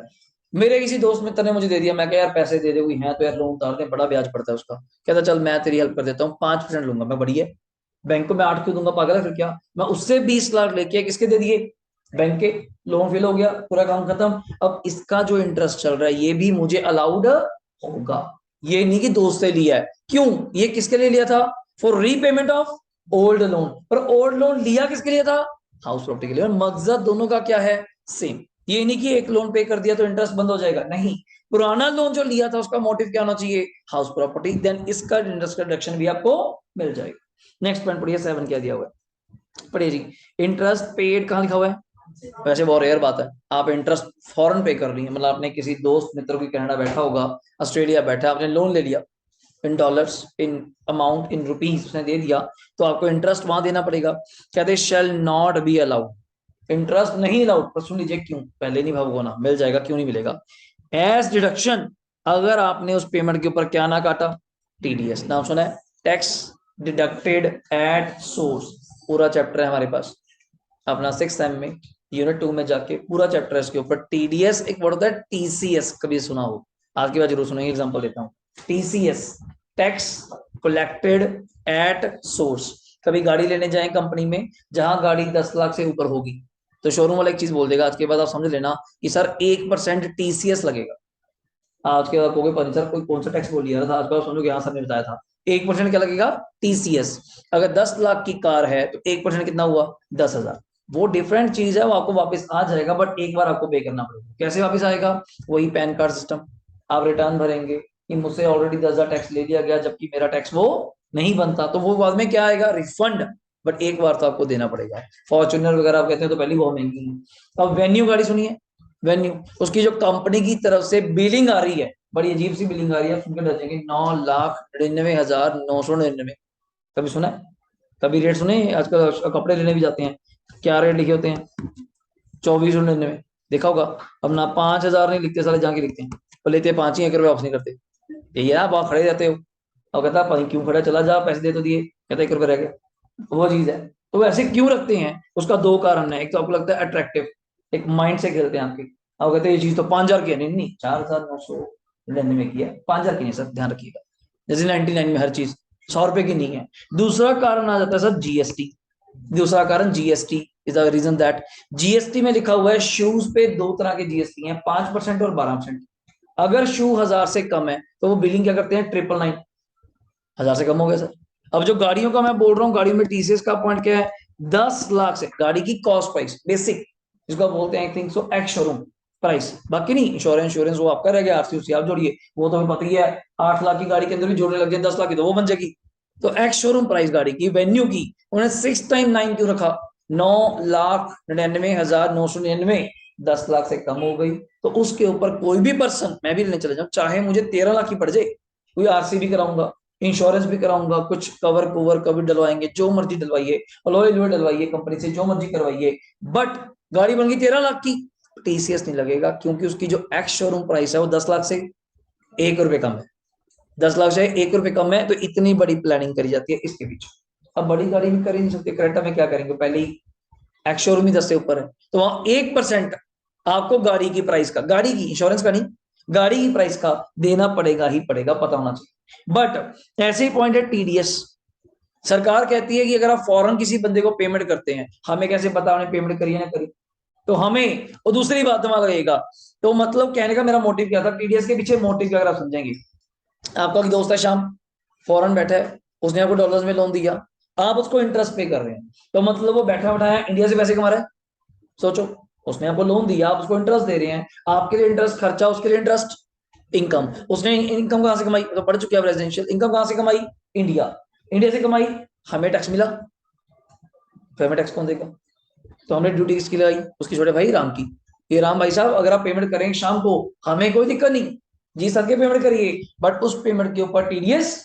S1: मेरे किसी दोस्त मित्र ने मुझे दे दिया, मैं कहा यार पैसे दे दे कोई है तो यार लोन उतार दे, बड़ा ब्याज पड़ता है उसका। कहता चल मैं तेरी हेल्प कर देता हूँ, 5% लूंगा। मैं, बढ़िया, बैंक को मैं 8 क्यों दूंगा, पागल है फिर क्या? मैं उससे 20 लाख लेके किसके दे दिए? बैंक के। लोन फिल हो गया, पूरा काम खत्म। अब इसका जो इंटरेस्ट चल रहा है ये भी मुझे अलाउड होगा, ये नहीं कि दोस्त से लिया है। क्यों? ये किसके लिए लिया था? For repayment of old loan. पर ओल्ड लोन लिया किसके लिए था? हाउस प्रॉपर्टी के लिए। और मकसद दोनों का क्या है? सेम। ये नहीं कि एक लोन पे कर दिया तो इंटरेस्ट बंद हो जाएगा, नहीं। पुराना लोन जो लिया था उसका मोटिव क्या होना चाहिए? House property. देन इसका इंटरेस्ट का डिडक्शन भी आपको मिल जाएगा। नेक्स्ट पॉइंट पढ़िए, 7 क्या दिया हुआ है, पढ़िए जी। इंटरेस्ट पेड कहाँ लिखा हुआ है? वैसे बहुत रेयर बात है, आप इंटरेस्ट फॉरेन पे कर रही है, मतलब आपने किसी दोस्त मित्र की, कनाडा बैठा होगा, ऑस्ट्रेलिया बैठा, आपने लोन ले लिया in dollars, in amount, in rupees उसने दे दिया, तो आपको इंटरेस्ट वहां देना पड़ेगा। कहते shall not be allowed, interest नहीं अलाउड। पर सुन लीजिए क्यों, पहले नहीं भावुक होना, मिल जाएगा, क्यों नहीं मिलेगा? एज डिडक्शन, अगर आपने उस पेमेंट के ऊपर क्या ना काटा? टीडीएस। नाम सुना है? Tax deducted at source. पूरा चैप्टर है हमारे पास अपना 6 एम में, यूनिट 2 में जाके पूरा चैप्टर है इसके ऊपर। टीडीएस एक वर्ड होता है, टीसीएस, कभी सुना हो? आज की बात जरूर सुनेंगे, एग्जांपल देता हूँ। TCS, tax collected at source. कभी गाड़ी लेने जाए कंपनी में, जहां गाड़ी 10 लाख से ऊपर होगी, तो शोरूम वाला एक चीज बोल देगा, आज के बाद आप समझ लेना कि सर 1% टीसीएस लगेगा। आज के बाद कहोगे पंच सर कोई कौन सा टैक्स बोल दिया था, आज का समझो कि हाँ सर ने बताया था। 1% क्या लगेगा? टीसीएस। अगर 10 लाख की कार है तो 1% कितना हुआ? 10,000। वो डिफरेंट चीज है, वो आपको वापस आ जाएगा, बट एक बार आपको पे करना पड़ेगा। कैसे वापस आएगा? वही पैन कार्ड सिस्टम, आप रिटर्न भरेंगे कि मुझसे ऑलरेडी 10,000 टैक्स ले लिया गया, जबकि मेरा टैक्स वो नहीं बनता, तो वो बाद में क्या आएगा? रिफंड। बट एक बार तो आपको देना पड़ेगा। फॉर्च्यूनर वगैरह आप कहते हैं तो पहले बहुत महंगी है। अब वेन्यू गाड़ी सुनिए, वेन्यू, उसकी जो कंपनी की तरफ से बिलिंग आ रही है, बड़ी अजीब सी बिलिंग आ रही है, सुनकर डर जाएंगे, 9,99,999। कभी सुना है? कभी रेट सुने? आजकल कपड़े लेने भी जाते हैं, क्या रेट लिखे होते हैं? 24,99। देखा होगा। अब ना 5,000 नहीं लिखते साले, जहाँ के लिखते हैं, और लेते हैं 5 ही, 1 रुपये वापस नहीं करते। यही है, आप वहां खड़े रहते हो, और कहता है भाई क्यों खड़ा, चला जा, पैसे दे तो दिए, कहता 1 रुपये रह गया। वो चीज है। तो वैसे क्यों रखते हैं? उसका दो कारण है। एक तो आपको लगता है अट्रैक्टिव, एक माइंड से खेलते हैं आपके। आप कहते हैं ये चीज तो 5,000 की है, नहीं नहीं 4,999 की है, 5,000 की नहीं सर, ध्यान रखिएगा। जैसे 99 में हर चीज 100 रुपए की नहीं है। दूसरा कारण आ जाता है सर जीएसटी। दूसरा कारण GST is the reason that, GST में लिखा हुआ है शूज पे 2 तरह के जीएसटी हैं, 5% और 12%। अगर शू 1,000 से कम है तो वो बिलिंग क्या करते हैं? 999, 1,000 से कम हो गया सर। अब जो गाड़ियों का मैं बोल रहा हूँ, गाड़ियों में टीसीएस का पॉइंट क्या है? 10 लाख से गाड़ी की कॉस्ट प्राइस बेसिक, जिसको आप बोलते हैं I think so ex showroom price, बाकी नहीं, इंश्योरेंस इंश्योरेंस वो आपका रह गया, आरसी आप जोड़िए, वो तो हमें पता ही है। 8 लाख की गाड़ी के अंदर भी जोड़ने लग जाए 10 लाख की, तो वो बन जाएगी। तो एक्स शोरूम प्राइस गाड़ी की, वेन्यू की, उन्होंने 6 टाइम 9 क्यों रखा? 9,99,999, 10 लाख से कम हो गई, तो उसके ऊपर कोई भी पर्सन, मैं भी लेने चले जाऊं, चाहे मुझे 13 लाख की पड़ जाए, कोई आरसी भी कराऊंगा, इंश्योरेंस भी कराऊंगा, कुछ कवर कवर कभी डलवाएंगे, जो मर्जी डलवाइए, अलॉय व्हील डलवाइए, कंपनी से जो मर्जी करवाइए, बट गाड़ी बन गई 13 लाख की, टीसीएस नहीं लगेगा, क्योंकि उसकी जो एक्स शोरूम प्राइस है वो 10 लाख से 1 रुपए कम है। 10 लाख से 1 रुपए कम है, तो इतनी बड़ी प्लानिंग करी जाती है इसके पीछे। अब बड़ी गाड़ी भी कर ही नहीं सकते, क्रेटा में क्या करेंगे, पहले ही एक्स शोरूम ही 10 से ऊपर है, तो वहां 1% आपको गाड़ी की प्राइस का, गाड़ी की, इंश्योरेंस का नहीं, गाड़ी की प्राइस का देना पड़ेगा ही पड़ेगा, पता होना चाहिए। बट ऐसे ही पॉइंट है टीडीएस। सरकार कहती है कि अगर आप फॉरन किसी बंदे को पेमेंट करते हैं, हमें कैसे पता उन्हें पेमेंट करी है ना करी, तो हमें, और दूसरी बात दिमाग रहेगा, तो मतलब कहने का मेरा मोटिव क्या था, टीडीएस के पीछे मोटिव क्या, अगर आप समझेंगे। आपका एक दोस्त है श्याम, फॉरन बैठा है, उसने आपको डॉलर्स में लोन दिया, आप उसको इंटरेस्ट पे कर रहे हैं, तो मतलब वो बैठा बैठाया इंडिया से पैसे कमा रहा है। सोचो, उसने आपको लोन दिया, आप उसको इंटरेस्ट दे रहे हैं, आपके लिए इंटरेस्ट खर्चा, उसके लिए इंटरेस्ट इनकम। उसने इनकम कहां से कमाई, तो पढ़ चुके हैं रेजिडेंशियल इनकम कहां से कमाई, इंडिया। इंडिया से कमाई, हमें टैक्स मिला, फिर हमें टैक्स कौन देगा, तो हमने ड्यूटी किसकी लगाई, उसकी छोटे भाई राम की। ये राम भाई साहब अगर आप पेमेंट करेंगे शाम को, हमें कोई दिक्कत नहीं, जी सर के पेमेंट करिए, बट उस पेमेंट के ऊपर टीडीएस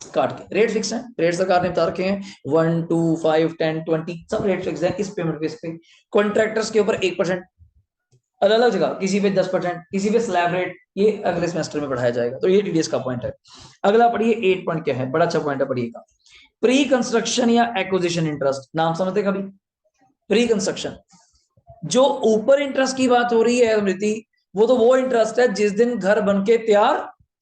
S1: काट के। रेट फिक्स है, रेट सरकार ने बता रखे हैं, 1, 2, 5, 10, 20 सब रेट फिक्स है इस पेमेंट बेस पे। कॉन्ट्रैक्टर्स के ऊपर 1%, अलग अलग जगह, किसी पे 10%, किसी पे स्लैब रेट, ये अगले सेमेस्टर में बढ़ाया जाएगा। तो ये टीडीएस का पॉइंट है। अगला पढ़िए 8 पॉइंट क्या है, बड़ा अच्छा पॉइंट है, पढ़िएगा। प्री कंस्ट्रक्शन या एक्विजिशन इंटरेस्ट, नाम समझते कभी, प्री कंस्ट्रक्शन। जो ऊपर इंटरेस्ट की बात हो रही है स्मृति, वो इंटरेस्ट है जिस दिन घर बन के तैयार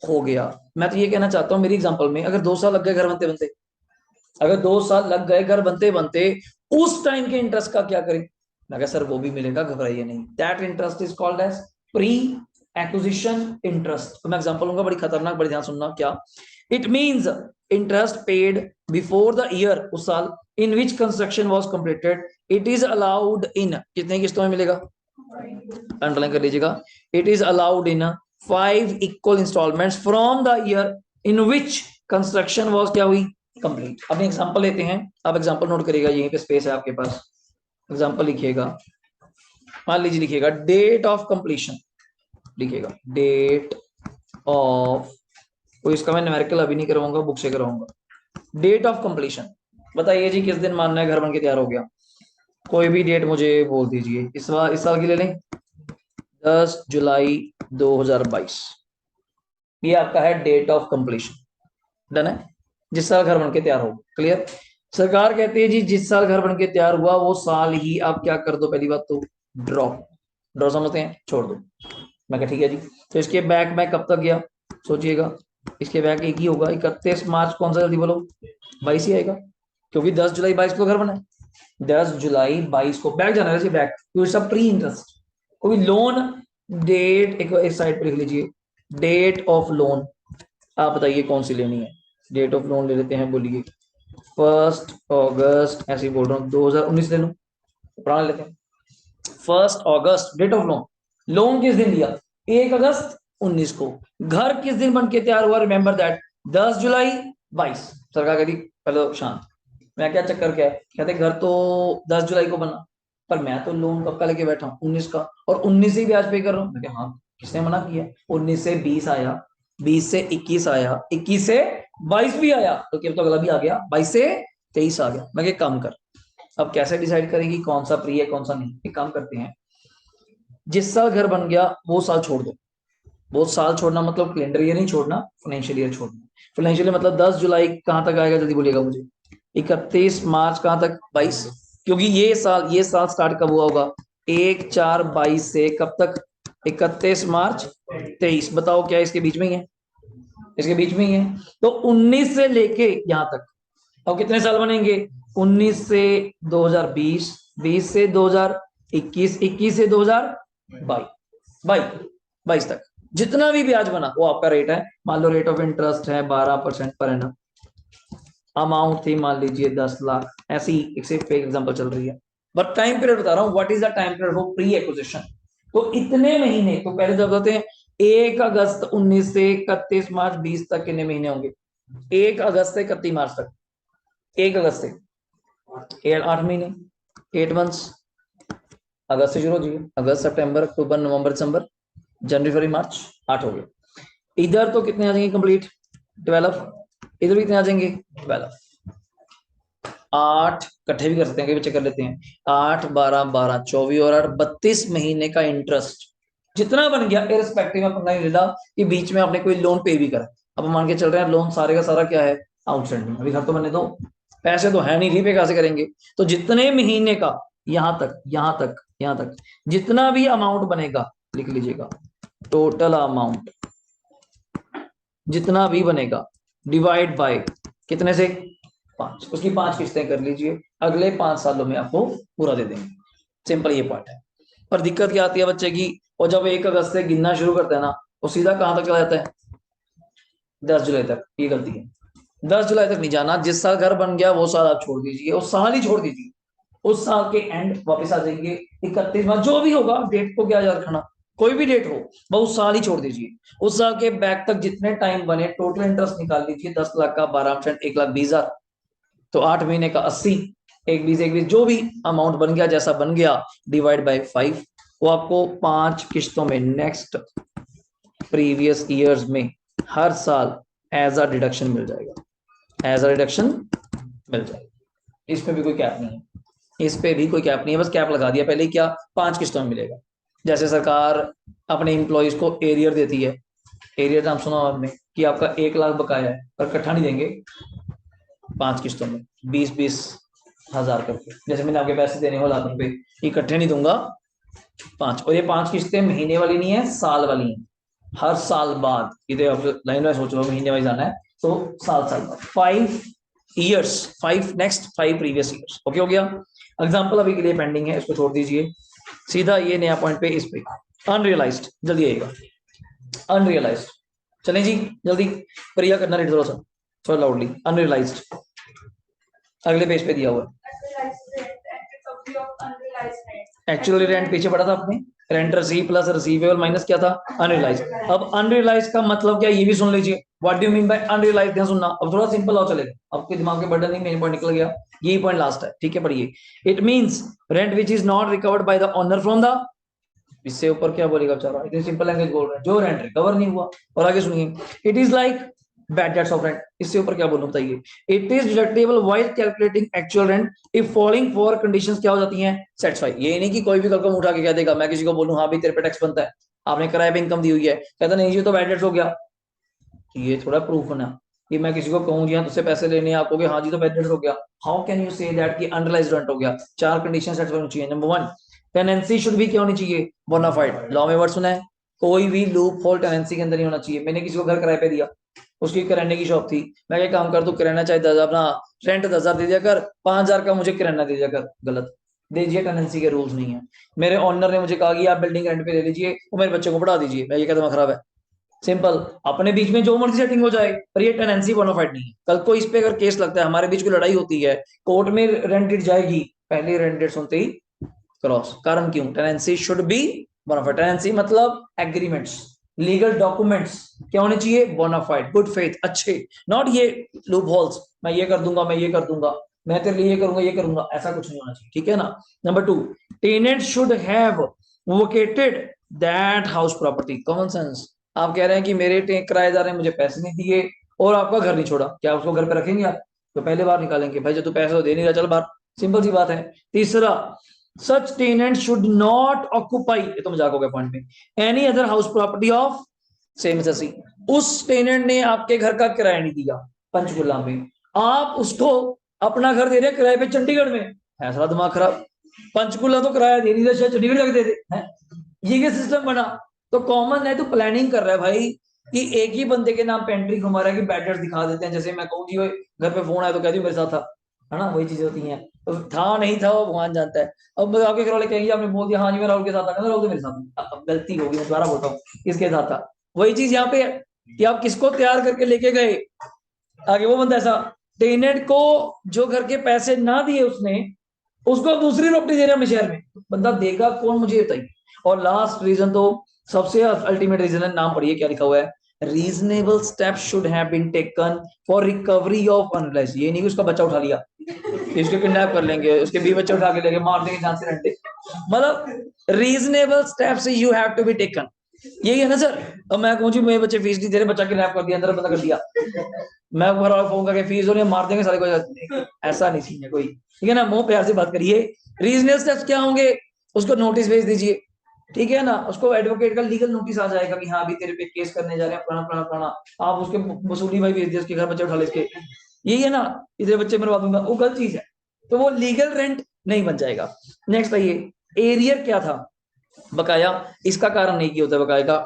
S1: हो गया। मैं तो ये कहना चाहता हूं, मेरी एग्जांपल में अगर 2 साल लग गए घर बनते बनते, अगर 2 साल लग गए घर बनते बनते, उस टाइम के इंटरेस्ट का क्या करें, मैं कहा सर वो भी मिलेगा, घबराइए नहीं। That interest is called as pre acquisition interest. तो मैं एग्जांपल लूंगा, बड़ी खतरनाक, बड़ी ध्यान सुनना क्या। It means interest paid before the year, उस साल in which construction was completed, it is allowed in, कितने किस्तों में मिलेगा, अंडरलाइन कर लीजिएगा, it is allowed in 5 equal installments from the year in which construction was क्या हुई, कंप्लीट। अब एग्जांपल लेते हैं, आप एग्जांपल नोट करिएगा, यहीं पे स्पेस है आपके पास, एग्जांपल लिखिएगा। मान लीजिए लिखिएगा डेट ऑफ कंप्लीशन, लिखिएगा डेट ऑफ, कोई इसका मैं न्यूमेरिकल अभी नहीं करवाऊंगा, बुक से करवाऊंगा। डेट ऑफ कंप्लीशन, बताइए जी किस दिन मानना है घर बन के तैयार हो गया, कोई भी डेट मुझे बोल दीजिए। इस साल की ले लें, 10 जुलाई 2022, ये आपका है डेट ऑफ कंप्लीशन। डन है, जिस साल घर बन के तैयार हो, क्लियर। सरकार कहती है जी जिस साल घर बन के तैयार हुआ वो साल ही आप क्या कर दो, पहली बात तो ड्रॉप, ड्रॉ समझते हैं, छोड़ दो। मैं कहा ठीक है जी। तो इसके बैक में कब तक गया, सोचिएगा, इसके बैक एक ही होगा, 31 मार्च, कौन सा जल्दी बोलो, 22 ही आएगा, क्योंकि 10 जुलाई 22 को घर बना है। 10 जुलाई 22 को बैक जाना है, बैक, सब प्री इंटरेस्ट। कोई लोन डेट एक साइड पर लिख लीजिए, डेट ऑफ लोन, आप बताइए कौन सी लेनी है। डेट ऑफ लोन ले लेते हैं, बोलिए 1 अगस्त, ऐसे ही बोल रहा हूँ, 2019 ले लूं, पुराना लेते हैं। 1 अगस्त डेट ऑफ लोन, लोन किस दिन दिया, 1 अगस्त 19 को। घर किस दिन बन के तैयार हुआ, रिमेंबर दैट, 10 जुलाई 22। सरकार कहती पहले तो शांत, मैं क्या चक्कर क्या है, कहते घर तो 10 जुलाई को बना, पर मैं तो लोन कब का लेके बैठा हूँ, 19 का, और 19 से ही ब्याज पे कर रहा हूँ। मैं हाँ, किसने मना किया, 19 से 20 आया, 20 से 21 आया, 21 से 22 भी आया, तो क्या तो अगला भी आ गया, 22 से 23 आ गया। मैं काम कर, अब कैसे डिसाइड करेंगी कौन सा प्री है कौन सा नहीं, एक काम करते हैं, जिस साल घर बन गया वो साल छोड़ दो। वो साल छोड़ना मतलब कैलेंडर ईयर नहीं छोड़ना, फाइनेंशियल ईयर छोड़ना। फाइनेंशियल मतलब 10 जुलाई कहां तक आएगा, जल्दी बोलिएगा मुझे, 31 मार्च कहां तक, 22, क्योंकि ये साल स्टार्ट कब हुआ होगा, 1/4/22 से कब तक, 31 मार्च 23, बताओ क्या इसके बीच में ही है, इसके बीच में ही है। तो 19 से लेके यहां तक अब कितने साल बनेंगे, 19 से 2020, 20 से 2021, 21 से 2022, 22 तक जितना भी ब्याज बना वो आपका रेट है। मान लो रेट ऑफ इंटरेस्ट है 12% पर एनम, अमाउंट थी मान लीजिए 10 लाख, ऐसी एक से फेक एग्जांपल चल रही है, बट टाइम पीरियड बता रहा हूं, what is the time period for pre acquisition. तो इतने महीने, तो पहले जब बताते हैं 1 अगस्त 19 से 31 मार्च 20 तक कितने महीने होंगे, 1 अगस्त से 31 मार्च तक, 1 अगस्त से 8 महीने, 8 मंथ्स। अगस्त से शुरू हो जाइए, अगस्त सितंबर अक्टूबर नवंबर दिसंबर जनवरी फरवरी मार्च, 8 हो गए। इधर तो कितने आ जाएंगे कंप्लीट, 12, इधर भी कितने आ जाएंगे 12, 8 इकट्ठे भी कर सकते हैं, कई बच्चे कर लेते हैं, 8 12 12 24 और 8 32 महीने का इंटरेस्ट जितना बन गया, इररिस्पेक्टिव ऑफ पंगा नहीं लेना कि बीच में आपने कोई लोन पे भी करा। अब मान के चल रहे हैं लोन सारे का सारा क्या है, आउटस्टैंडिंग, अभी घर तो बनने दो, पैसे तो है नहीं, रीपे कैसे करेंगे, तो जितने महीने का यहां तक यहां तक यहां तक जितना भी अमाउंट बनेगा लिख लीजिएगा, टोटल अमाउंट जितना भी बनेगा डिवाइड बाय कितने से 5, उसकी 5 किस्तें कर लीजिए, अगले 5 सालों में आपको पूरा दे देंगे। सिंपल ये पार्ट है। पर दिक्कत क्या आती है बच्चे की, और जब 1 अगस्त से गिनना शुरू करते हैं ना, वो सीधा कहां तक चला जाता है, 10 जुलाई तक, ये गलती है। 10 जुलाई तक नहीं जाना, जिस साल घर बन गया वो साल आप छोड़ दीजिए, उस साल ही छोड़ दीजिए, उस साल के एंड वापस आ जाएंगे 31 मार्च, जो भी होगा डेट को क्या याद रखना, कोई भी डेट हो, वो उस साल ही छोड़ दीजिए। उस साल के बैक तक जितने टाइम बने टोटल इंटरेस्ट निकाल लीजिए, 10 लाख का 12%, 1,20,000, तो 8 महीने का 80, एक बीस एक बीस, जो भी अमाउंट बन गया जैसा बन गया, डिवाइड बाय 5, वो आपको 5 किस्तों में नेक्स्ट प्रीवियस ईयर्स में हर साल एज अ डिडक्शन मिल जाएगा, एज अ डिडक्शन मिल जाएगा। इसमें भी कोई कैप नहीं है, इस पे भी कोई कैप नहीं है, बस कैप लगा दिया पहले ही, क्या 5 किस्तों में मिलेगा। जैसे सरकार अपने एम्प्लॉयज को एरियर देती है, एरियर नाम सुना आपने, कि आपका 1 लाख बकाया है पर इकट्ठा नहीं देंगे, 5 किस्तों में 20-20 हजार करके, जैसे मैंने आपके पैसे देने हो ₹1,00,000, इकट्ठे नहीं दूंगा, 5, और ये 5 किस्तें महीने वाली नहीं है, साल वाली है, हर साल बाद, इधर आप लाइन वाइज सोच रहे हो महीने वाइज आना है, तो साल साल बाद 5 years, 5 next 5 previous years. Okay हो गया। एग्जांपल अभी के लिए पेंडिंग है, इसको छोड़ दीजिए, सीधा ये नया पॉइंट पे, इस पे अनरियलाइज्ड, जल्दी आएगा अनरियलाइज्ड। चलें जी जल्दी, प्रिया करना रेट थोड़ा सा, थोड़ा लाउडली, अनरियलाइज्ड अगले पेज पे दिया हुआ है। एक्चुअली रेंट पीछे पढ़ा था आपने, rent receive plus receivable minus क्या था, अनरियलाइज। अब अनरियलाइज का मतलब क्या, ये भी सुन लीजिए, what do you mean by unrealise, ध्यान सुनना, अब थोड़ा सिंपल हो चलेगा, आपके दिमाग के बटन नहीं, मेन पॉइंट निकल गया, यही पॉइंट लास्ट है, ठीक है पढ़िए। It means rent which is not recovered by the owner from the, इससे ऊपर क्या बोलेगा बेचारा, इतनी सिंपल लैंग्वेज बोल रहा है, जो रेंट रिकवर नहीं हुआ। और आगे सुनिए, it is like bad debts of rent, इससे ऊपर क्या बोलूं बताइए, it is deductible while calculating actual rent if following four conditions क्या हो जाती हैं, सेटिस्फाई। ये नहीं कि कोई भी कल उठा के कह देगा, मैं किसी को बोलूं हाँ भी तेरे पे टैक्स बनता है, आपने किराए पे इनकम दी हुई है, कहता नहीं ये तो बैड डेट्स हो गया, ये थोड़ा प्रूफ होना कि मैं किसी को कहूं जी हाँ तुझसे पैसे लेने, आप कहोगे हाँ जी तो बैड डेट्स हो गया, how can you say that कि अनरियलाइज्ड रेंट हो गया। 4 कंडीशन सेटिस्फाई होनी चाहिए। नंबर 1, टेनेंसी शुड भी क्या होनी चाहिए, बोनाफाइड, लॉ में वर्ड सुना है, कोई भी लूप होल टेनेंसी के अंदर नहीं होना चाहिए। मैंने किसी को घर किराए पे दिया, उसकी किराने की शॉप थी, मैं क्या काम कर, तू किराना चाहे 10,000 अपना रेंट 10,000 दे दिया कर, 5,000 का मुझे किराना दे दिया कर, गलत दीजिए, टेनेंसी के रूल्स नहीं है। मेरे ओनर ने मुझे कहा कि आप बिल्डिंग रेंट पे ले लीजिए और मेरे बच्चे को पढ़ा दीजिए, मैं ये कहता खराब है, सिंपल, अपने बीच में जो मर्जी सेटिंग हो जाए, पर ये टेनेंसी बोनाफाइड नहीं है। कल को इस पे अगर केस लगता है, हमारे बीच कोई लड़ाई होती है, कोर्ट में रेंट डेट जाएगी, पहले रेंट डेट सुनते ही क्रॉस, कारण क्यों, tenancy should be bona fide, tenancy मतलब एग्रीमेंट्स, लीगल डॉक्यूमेंट्स क्या होने चाहिए, बोनाफाइड, गुड फेथ, अच्छे, नॉट ये लूप होल्स, मैं ये कर दूंगा, मैं ये कर दूंगा, मैं तेरे लिए ये करूंगा, ये करूंगा, ऐसा कुछ नहीं होना चाहिए, ठीक है ना। Number 2, tenant should have vacated that house property, common sense. आप कह रहे हैं कि मेरे किराएदार ने मुझे पैसे नहीं दिए और आपका घर नहीं छोड़ा, क्या उसको घर पे रखेंगे आप, तो पहले बार निकालेंगे, भाई जब तू पैसे तो दे नहीं रहा चल बाहर, सिंपल सी बात है। तीसरा, सच टेनेंट शुड नॉट ऑक्यूपाई, ये तो मजाक हो गया पॉइंट में, any other house property of same एसेसी, उस टेनेंट ने आपके घर का किराया नहीं दिया पंचकुला में, आप उसको अपना घर दे रहे किराए पे चंडीगढ़ में, ऐसा दिमाग खराब, पंचकुला तो किराया दे नहीं रहा, चंडीगढ़ जाके दे दे, ये क्या सिस्टम बना। तो कॉमन है, तो प्लानिंग कर रहा है भाई कि एक ही बंदे के नाम पे एंट्री घुमा रहा है कि बैडर्स दिखा देते हैं, जैसे मैं कहूँ जी घर पे फोन आया तो कह दी मेरे साथ था, है ना, वही चीजें होती हैं, तो था नहीं था वो भगवान जानता है। अब आपके घर वाले कहेंगे आपने बोल दिया हाँ जी मैं राहुल के साथ था, राहुल तो मेरे साथ था, अब गलती होगी, मैं दोबारा बोलता हूँ किसके साथ था, वही चीज यहाँ पे है कि आप किसको तैयार करके लेके गए, आगे वो बंदा ऐसा, टेनेंट को जो घर के पैसे ना दिए उसने, उसको दूसरी प्रॉपर्टी दे रहे हैं शहर में, बंदा देगा कौन मुझे बताइए। और लास्ट रीजन तो सबसे अल्टीमेट रीजन है, नाम पढ़िए क्या लिखा हुआ है, reasonable step should have been taken for recovery of unrealised, ये नहीं उसका बच्चा उठा लिया, इसको किडनैप कर लेंगे, उसके 20 बच्चे उठा के लेंगे, मार देंगे जान से रंडे, मतलब reasonable steps you have to be taken, यही है ना सर। अब मैं कहूँ जी मेरे बच्चे फीस नहीं दे रहे, बच्चा किडनैप कर दिया, अंदर बंदा कर दिया, मैं घर वाला फोन करके फीस हो रही है, मार देंगे सारे को, ऐसा नहीं सीन है कोई, ठीक है ना, मुंह प्यार से बात करिए। रीजनल स्टेप्स क्या होंगे, उसको नोटिस भेज दीजिए, ठीक है ना, उसको एडवोकेट का लीगल नोटिस आ जाएगा कि हाँ अभी तेरे पे केस करने जा रहे हैं, फलाना फलाना फलाना, आप उसके वसूली भाई भेज दिए, उसके घर बच्चे उठा ले इसके, यही है ना, इधर बच्चे मरवा दूंगा, वो गलत चीज है, तो वो लीगल रेंट नहीं बन जाएगा। नेक्स्ट आइए, एरियर क्या था, बकाया, इसका कारण नहीं किया होता बकाया का,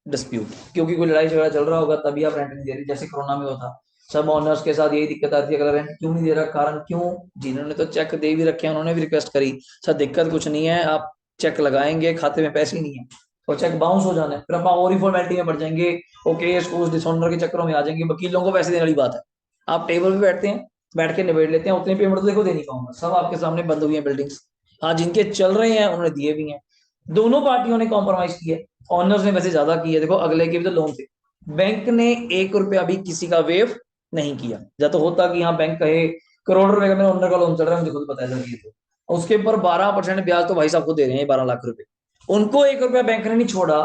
S1: डिस्प्यूट, क्योंकि कोई लड़ाई झगड़ा चल रहा होगा तभी आप रेंट नहीं दे रहे, जैसे कोरोना में होता, सब ऑनर्स के साथ यही दिक्कत आती है, अगर रेंट क्यों नहीं दे रहा, कारण क्यों, जिन्होंने तो चेक दे भी रखे हैं उन्होंने भी रिक्वेस्ट करी, सर दिक्कत कुछ नहीं है, आप चेक लगाएंगे खाते में पैसे नहीं है, और चेक बाउंस हो जाना है, फिर आप और ही फॉर्मेलिटी में बढ़ जाएंगे, ओके केस डिसऑनर के चक्करों में आ जाएंगे, वकीलों को पैसे देने वाली बात है, आप टेबल पे बैठते हैं, बैठ के निबेड़ लेते हैं, उतनी पेमेंट तो देखो दे नहीं पाऊंगा, सब आपके सामने बंद हुई है बिल्डिंग्स। हाँ, जिनके चल रहे हैं उन्होंने दिए भी हैं, दोनों पार्टियों ने कॉम्प्रोमाइज किया। ऑनर्स ने वैसे ज्यादा किया, देखो अगले के भी तो लोन थे, बैंक ने 1 रुपया भी किसी का वेव नहीं किया। या तो होता कि हाँ बैंक कहे करोड़ रुपए का मेरा ऑनर का लोन चल रहा है, मुझे खुद पता है ये तो, उसके ऊपर 12% ब्याज तो भाई साहब खुद दे रहे हैं, 12 लाख रुपए। उनको 1 रुपया बैंक ने नहीं छोड़ा,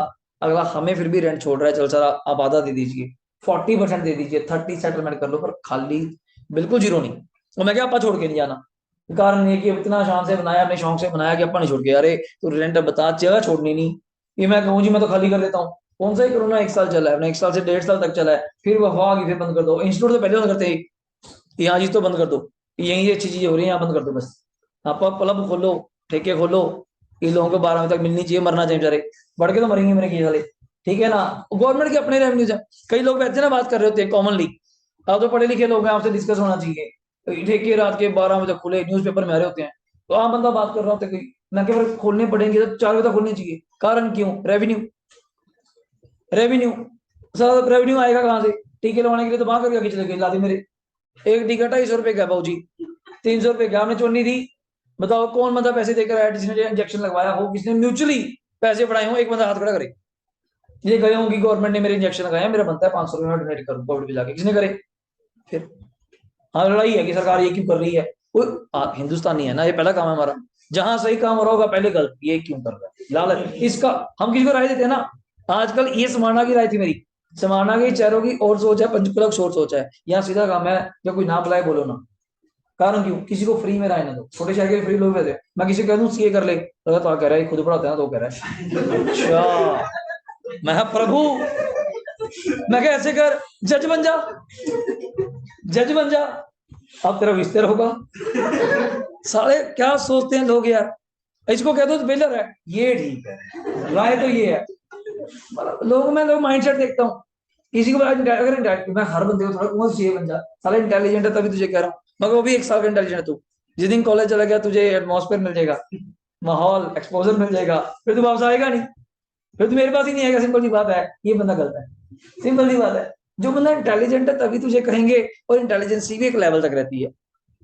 S1: अगला हमें फिर भी रेंट छोड़ रहा है, चल सर आप आधा दे दीजिए, 40% दे दीजिए, 30 सेटलमेंट कर लो, पर खाली बिल्कुल जीरो नहीं। और मैं क्या आपा छोड़ के नहीं जाना, कारण ये कि इतना शान से बनाया, अपने शौक से बनाया कि अपा नहीं छोड़ के, अरे तो रेंट बता, जगह छोड़नी नहीं, ये मैं कहूँ जी मैं तो खाली कर देता हूँ। कौन सा ही कोरोना 1 साल चला है अपना, 1 साल से 1.5 साल तक चला है, फिर वफा की फिर बंद कर दो। इंस्टीट्यूट तो पहले बंद करते ही, यहाँ चीज तो बंद कर दो, यही अच्छी चीजें हो रही है यहाँ बंद कर दो बस। आप क्लब खोलो, ठेके खोलो, इन लोगों को 12 बजे तक मिलनी चाहिए, मरना चाहिए बेचारे, बढ़ के तो मरेंगे मेरे की साले, ठीक है ना। गवर्नमेंट के अपने रेवेन्यूज है, कई लोग बैठते हैं ना बात कर रहे होते हैं कॉमनली, आप तो पढ़े लिखे लोग हैं, आपसे डिस्कस होना चाहिए, ठेके रात के 12 बजे तक खुले न्यूज़पेपर में आ रहे होते हैं, तो आम बंदा बात कर रहा होता है कोई ना, केवल खोलने पड़ेंगे तो 4 बजे तक खोलने चाहिए, कारण क्यों, रेवेन्यू, रेवेन्यू, सर रेवेन्यू आएगा कहाँ से, टीके लगवाने के लिए तो वहां करके खींच लेके लाते मेरे, एक टीका 250 रुपए का भाऊ जी, 300 रुपए का, हमने चुन्नी दी, बताओ कौन बंदा पैसे देकर आया, जिसने इंजेक्शन लगवाया हो, किसने म्यूचुअली पैसे बढ़ाए हो, एक बंदा हाथ खड़ा करे, ये गए होंगी गवर्नमेंट ने मेरे इंजेक्शन लगाया, मेरा बनता है 500 रुपए में डोनेट करूँ कोविड पे जाके, किसने करे फिर। हाँ लड़ाई है कि सरकार ये क्यों कर रही है, वो हिंदुस्तानी है ना, ये पहला काम है हमारा, जहां सही काम हो रहा होगा पहले गलत, ये क्यों कर रहा है लालच इसका, हम किसी को राय देते हैं ना। आजकल ये समाना की राय थी मेरी, समाना के चेहरों की और सोच है, पंचकुला की और सोच है, यहाँ सीधा काम है, जो कोई ना बुलाए बोलो ना, कारण क्यों, किसी को फ्री में राय ना दो, छोटे शहर के फ्री लोग रहते हैं, मैं किसी को कह दूं सीए कर ले, तो कह रहा है खुद पढ़ाते हैं ना, तो कह रहा है अच्छा, मैं कहा, प्रभु, मैं क्या ऐसे कर, जज बन जा, जज बन जा, अब तेरा विस्तार होगा। साले क्या सोचते हैं लोग यार, इसको कह दो तो बेलर है, ये ठीक है, राय तो ये है, लोगों में लोग माइंडसेट देखता हूँ, किसी को अगर मैं हर बंदे को थोड़ा कौन सी बन जा, साला इंटेलिजेंट है तभी तुझे कह रहा हूँ, मगर वो भी 1 साल का इंटेलिजेंट है तू, जिस दिन कॉलेज चला गया तुझे एटमॉस्फेयर मिल जाएगा, माहौल एक्सपोजर मिल जाएगा, फिर तू वापस आएगा नहीं, फिर तो मेरे पास ही नहीं आएगा, सिंपल सी बात है, ये बंदा गलत है, सिंपल सी बात है। जो बंदा इंटेलिजेंट है तभी तुझे कहेंगे, और इंटेलिजेंसी भी एक लेवल तक रहती है,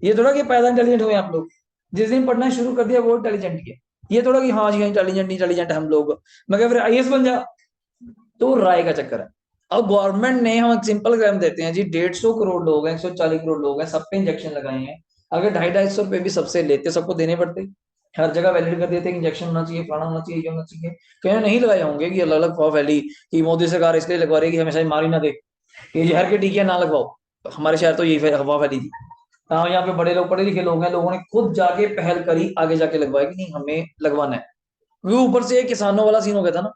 S1: ये थोड़ा कि पैदा इंटेलिजेंट हुए आप लोग, जिस दिन पढ़ना शुरू कर दिया वो इंटेलिजेंट ही है, ये थोड़ा कि हाँ जी इंटेलिजेंट इंटेलिजेंट हम लोग, मगर फिर आईएएस बन जा, तो राय का चक्कर है। अब गवर्नमेंट ने हम सिंपल एग्जाम देते हैं जी, 150 करोड़ लोग हैं, 140 करोड़ लोग हैं, सब पे इंजेक्शन लगाए हैं, अगर 250-250 रुपए भी सबसे लेते, सबको देने पड़ते, हर जगह वैलिड कर देते कि इंजेक्शन होना चाहिए, फलाना होना चाहिए, ये होना चाहिए, कहीं नहीं लगाए होंगे कि अलग अलग अफवाह फैली कि मोदी सरकार इसलिए लगवा रही है कि हमेशा बीमारी ना दे, ये जहर के टीके ना लगवाओ, हमारे शहर तो यही अफवाह फैली थी। हाँ यहाँ पे बड़े लोग, पढ़े लिखे लोग हैं, लोगों ने खुद जाके पहल करी, आगे जाके लगवाया कि नहीं हमें लगवाना है, वो ऊपर से किसानों वाला सीन हो गया था ना,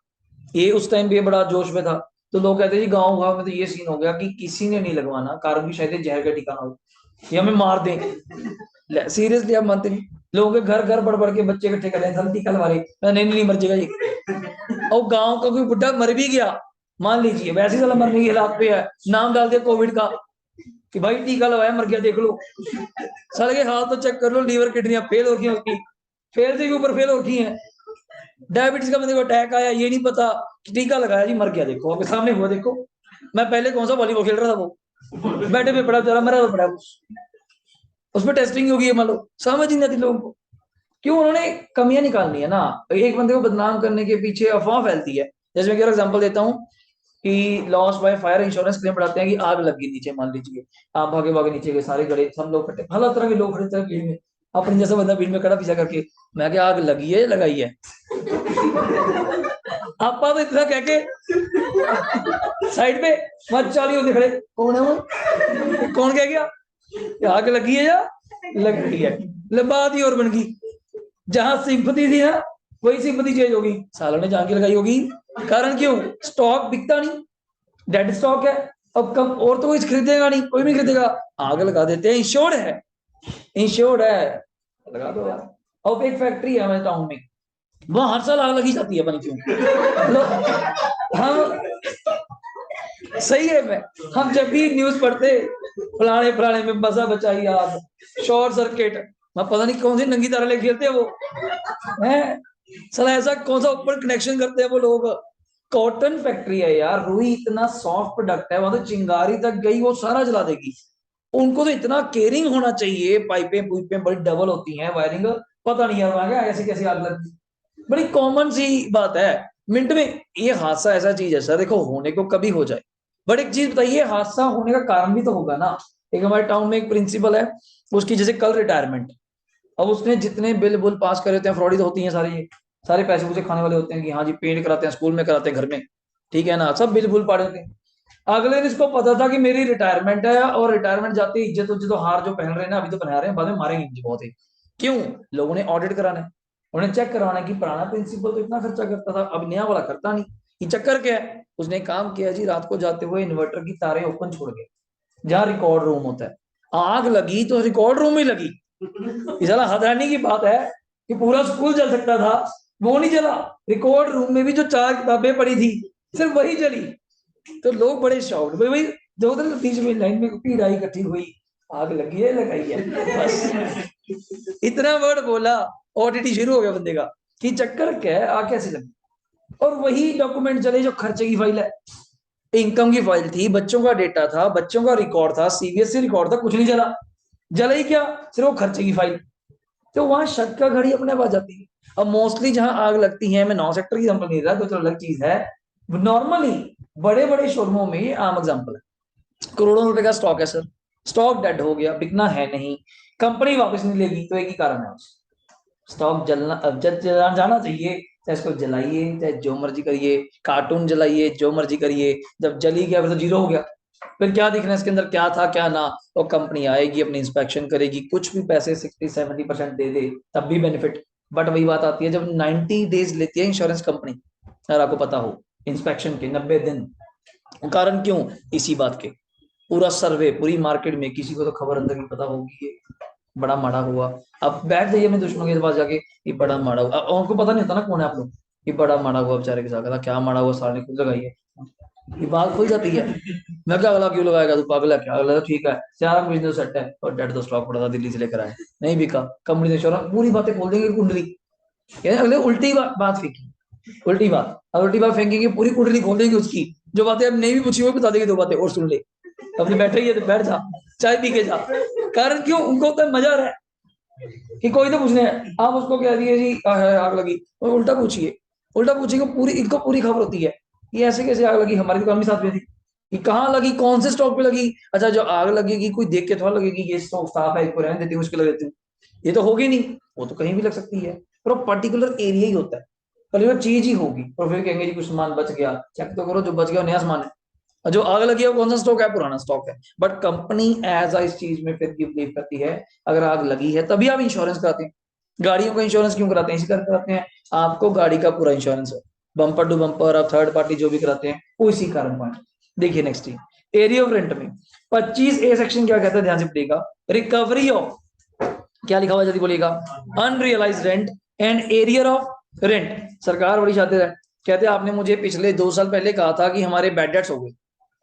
S1: ये उस टाइम पे बड़ा जोश में था, तो लोग कहते हैं जी गांव गांव में तो ये सीन हो गया कि किसी ने नहीं लगवाना, कारण कि शायद ये जहर का टीका ना हो, ये हमें मार दें, सीरियसली आप मानते नहीं, लोगों के घर घर बढ़ बढ़ के बच्चे इकट्ठे कर रहे हैं, टीका लगा रहे, नहीं नहीं मर जाएगा ये, और गांव का कोई बुढ़ा मर भी गया, मान लीजिए वैसे ही साला मरने की हालात पे है, नाम डाल दिया कोविड का कि भाई टीका लगाया मर गया, देख लो, साले के हाल तो चेक कर लो, लीवर किडनियां फेल हो रही है उसकी, फेल से भी ऊपर फेल हो रही है, डायबिटीज का बंदे को अटैक आया, ये नहीं पता कि टीका लगाया जी मर गया, देखो आपके सामने हुआ, देखो मैं पहले कौन सा वॉलीबॉल खेल रहा था, वो बैठे पे पड़ा चला मरा तो पड़ा, उस पर टेस्टिंग होगी, मान लो समझ ही नहीं आती लोगों को, क्यों, उन्होंने कमियां निकालनी है ना, एक बंदे को बदनाम करने के पीछे अफवाह फैलती है, जैसे मैं एग्जांपल देता हूँ कि loss by fire insurance claim बढ़ाते हैं कि आग लगी नीचे, मान लीजिए आप भागे भागे नीचे गए, सारे गड़े, सब लोग खड़े, हर तरह के लोग खड़े थे भीड़ में, अपने जैसा बंदा भीड़ में खड़ा पीछा करके, मैं क्या आग लगी है लगाई है, आपा तो इतना कह के साइड पे मत चाली होते खड़े, कौन है वो, कौन कह गया आग लगी है या लग रही है, बात ही और बन गई, जहां सिंपथी थी ना वही सिंपथी चेंज होगी, सालों ने जान के लगाई होगी, कारण क्यों, स्टॉक बिकता नहीं, डेड स्टॉक है, अब कम और तो कोई खरीदेगा नहीं, कोई नहीं खरीदेगा, आग लगा देते हैं, इंश्योर्ड है, इंश्योर्ड है, लगा दो यार। अब एक फैक्ट्री है हमारे टाउन में, वहां हर साल आग लगी जाती है, पता नहीं क्यों, हम सही है, मैं हम जब भी न्यूज पढ़ते फलाने फलाने में मजा बचाई आग, शॉर्ट सर्किट, मैं पता नहीं कौन सी नंगी तारा लेके खेलते हैं वो है, सला ऐसा कौन सा ऊपर कनेक्शन करते हैं वो लोग, कॉटन फैक्ट्री है यार, रुई इतना सॉफ्ट प्रोडक्ट है, वहां तो चिंगारी तक गई वो सारा जला देगी, उनको तो इतना केयरिंग होना चाहिए, पाइपें पुइपें बड़ी डबल होती हैं, वायरिंग पता नहीं यार वहां ऐसी कैसी आग लगती, बड़ी कॉमन सी बात है मिनट में। ये हादसा ऐसा चीज है सर, देखो होने को कभी हो जाए, बट एक चीज बताइए, हादसा होने का कारण भी तो होगा ना। एक हमारे टाउन में एक प्रिंसिपल है, उसकी जैसे कल रिटायरमेंट, अब उसने जितने बिल बुल पास करे होते हैं, फ्रॉडी तो होती हैं सारी, ये सारे पैसे उसे खाने वाले होते हैं कि हाँ जी पेंट कराते हैं, स्कूल में कराते हैं, घर में, ठीक है ना, सब बिल बुल पाड़े होते हैं। अगले दिन इसको पता था कि मेरी रिटायरमेंट है, और रिटायरमेंट जाती है इज्जत उज्जत हार जो पहन रहे हैं ना, अभी तो पहना रहे हैं, बाद में मारेंगे मुझे बहुत ही। क्यों? लोगों ने ऑडिट कराना है, उन्हें चेक करवाना है कि पुराना प्रिंसिपल तो इतना खर्चा करता था, अब नया वाला करता नहीं। ये चक्कर क्या है? उसने काम किया जी, रात को जाते हुए इन्वर्टर की तारें ओपन छोड़ गए, जहां रिकॉर्ड रूम होता है, आग लगी तो रिकॉर्ड रूम में लगी। इस साला हैरानी की बात है कि पूरा स्कूल जल सकता था, वो नहीं जला, रिकॉर्ड रूम में भी जो 4 किताबें पड़ी थी सिर्फ वही जली। तो लोग बड़े शॉक्ड, भाई भाई जो उधर बीच में लाइन में पीड़ाई इकट्ठी हुई, आग लगी है लगाई है बस इतना वर्ड बोला, ऑडिटी शुरू हो गया बंदे का कि चक्कर क्या है, आग कैसे लगी। और वही डॉक्यूमेंट चले जो खर्चे की फाइल है, इनकम की फाइल थी, बच्चों का डेटा था, बच्चों का रिकॉर्ड था, सीबीएसई रिकॉर्ड था, कुछ नहीं जला। जला ही क्या, सिर्फ वो खर्चे की फाइल। तो वहां शक का घड़ी अपने पास जाती है। अब मोस्टली जहां आग लगती है, मैं 9 सेक्टर की एग्जांपल नहीं रहा, तो चलो अलग चीज है, नॉर्मली बड़े बड़े शोरूमों में ये आम एग्जांपल है, करोड़ों रुपए का स्टॉक है सर, स्टॉक डेड हो गया, बिकना है नहीं, कंपनी वापस नहीं लेगी, तो एक ही कारण है, स्टॉक जलना, अब जला जाना चाहिए, चाहे इसको जलाइए, चाहे जो मर्जी करिए, कार्टून जलाइए, जो मर्जी करिए, जब जली गया फिर तो जीरो हो गया, फिर क्या दिखना है इसके अंदर क्या था क्या ना। तो कंपनी आएगी, अपनी इंस्पेक्शन करेगी, कुछ भी पैसे 60-70% दे दे तब भी बेनिफिट। बट वही बात आती है, जब 90 डेज लेती है इंश्योरेंस कंपनी, अगर आपको पता हो, इंस्पेक्शन के 90 दिन, कारण क्यों? इसी बात के, पूरा सर्वे पूरी मार्केट में किसी को तो खबर अंदर की पता होगी, ये बड़ा माड़ा हुआ। अब बैठ जाइए अपने दुश्मन के पास जाके, ये बड़ा माड़ा हुआ, अब उनको पता नहीं होता ना कौन है आप लोग, ये बड़ा माड़ा हुआ बेचारे के साथ, क्या माड़ा हुआ, सारे ने खुद लगाई है, ये बात खुल जाती है। मैं क्या, अगला क्यों लगाएगा, तू पागल है क्या, अगला तो ठीक है, सारा बिजनेस सेट है, और डेट तो स्टॉक पड़ा था दिल्ली से लेकर आए, नहीं बिका, कंपनी ने श्योर पूरी बातें खोल देंगे कुंडली, अगले उल्टी बात फेंकी, उल्टी बात, अब उल्टी बात फेंकेंगे, पूरी कुंडली खोल देंगे उसकी, जो बातें अब नहीं भी पूछी वो बता देंगे, 2 बातें और सुन ले, अपने बैठे ही है तो बैठ जा, चाय पी के जा। कारण क्यों? उनको तो मजा आ रहा है कि कोई तो पूछने है, आप उसको कह दिए जी आग लगी, और उल्टा पूछिए, उल्टा पूछिए, पूरी इनको पूरी खबर होती है, ये ऐसे कैसे आग लगी, हमारी दुकान भी साथ में थी, कि कहाँ लगी, कौन से स्टॉक पे लगी, अच्छा जो आग लगेगी कोई देख के थोड़ा लगेगी ये स्टॉक साफ है, इसको रहने देती हूँ, उसके लग देती हूँ, ये तो होगी नहीं, वो तो कहीं भी लग सकती है, पर वो पर्टिकुलर एरिया ही होता है, पर वो चीज ही होगी, और फिर कहेंगे जी कुछ सामान बच गया, चेक तो करो, जो बच गया वो नया सामान है, और जो आग लगी है वो कौन सा स्टॉक है, पुराना स्टॉक है। बट कंपनी एज इस चीज में फिर भी बिलीव करती है, अगर आग लगी है तभी आप इंश्योरेंस कराते हैं, गाड़ियों का इंश्योरेंस क्यों कराते हैं, इसी करके कराते हैं, आपको गाड़ी का पूरा इंश्योरेंस है, बम्पर टू बम्पर, आप थर्ड पार्टी जो भी कराते हैं वो इसी कारण पॉइंट। देखिए नेक्स्ट चीज, एरिया ऑफ रेंट में 25A सेक्शन क्या कहता है, ध्यान से पढ़िएगा, रिकवरी ऑफ, क्या लिखा हुआ जल्दी बोलिएगा, unrealise rent and arrear of rent. सरकार बड़ी शातिर है, कहते हैं आपने मुझे पिछले 2 साल पहले कहा था कि हमारे बैड डेट्स हो गए,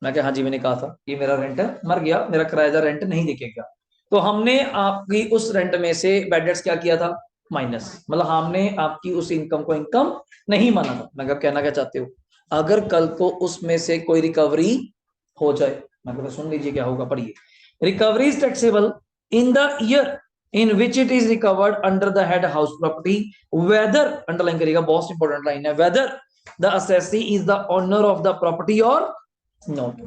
S1: मैं क्या, हाँ जी मैंने कहा था, ये मेरा रेंट मर गया, मेरा किराएदार रेंट नहीं देके गया, तो हमने आपकी उस रेंट में से बैड डेट्स क्या किया था, माइनस, मतलब हमने आपकी उस इनकम को इनकम नहीं माना था। मैं क्या कहना क्या चाहते हो, अगर कल को उसमें से कोई रिकवरी हो जाए, मैं सुन लीजिए क्या होगा, पढ़िए, recovery is taxable in the year in which it is recovered under the head house property, whether, underline करिएगा, बहुत इंपॉर्टेंट लाइन है, whether the assessee is the owner of the property or not।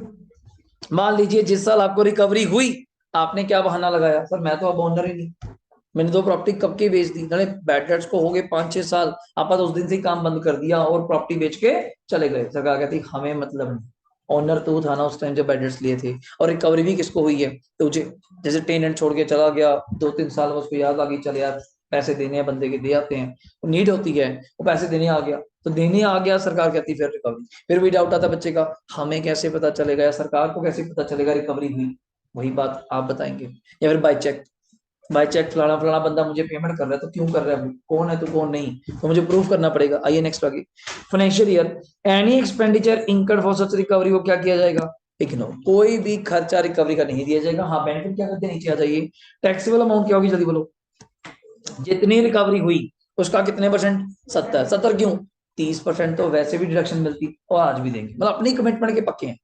S1: मान लीजिए जिस साल आपको recovery हुई, आपने क्या बहाना लगाया, सर मैं तो अब ओनर ही नहीं, मैंने तो प्रॉपर्टी कब की बेच दी, नाले बैड डेट्स को हो गए 5-6 साल, आप तो उस दिन से ही काम बंद कर दिया और प्रॉपर्टी बेच के चले गए। सरकार कहती हमें मतलब नहीं, ओनर तो था ना उस टाइम जब बैड डेट्स लिए थे, और रिकवरी भी किसको हुई है, तुझे, जैसे टेनेंट छोड़ के चला गया 2-3 साल, उसको याद आ गई, चल यार पैसे देने हैं बंदे के, दे आते हैं, वो नीड होती है, वो पैसे देने आ गया, तो देने आ गया, सरकार कहती फिर रिकवरी, फिर भी डाउट आता बच्चे का, हमें कैसे पता चलेगा, या सरकार को कैसे पता चलेगा रिकवरी हुई, वही बात आप बताएंगे, या फिर बाय चेक, बाय चेक फलाना फलाना बंदा मुझे पेमेंट कर रहा है, तो क्यों कर रहा है, कौन है तो कौन नहीं, तो मुझे प्रूफ करना पड़ेगा। आइए नेक्स्ट आगे, financial year, any expenditure incurred for such recovery को क्या किया जाएगा, इग्नोर, कोई भी खर्चा रिकवरी का नहीं दिया जाएगा। हाँ बेनिफिट क्या करते हैं, नीचे आ जाइए, टैक्सेबल अमाउंट क्या होगी जल्दी बोलो, जितनी रिकवरी हुई उसका कितने परसेंट, 70 क्यों, 30% तो वैसे भी डिडक्शन मिलती और आज भी देंगे, मतलब अपनी कमिटमेंट के पक्के हैं,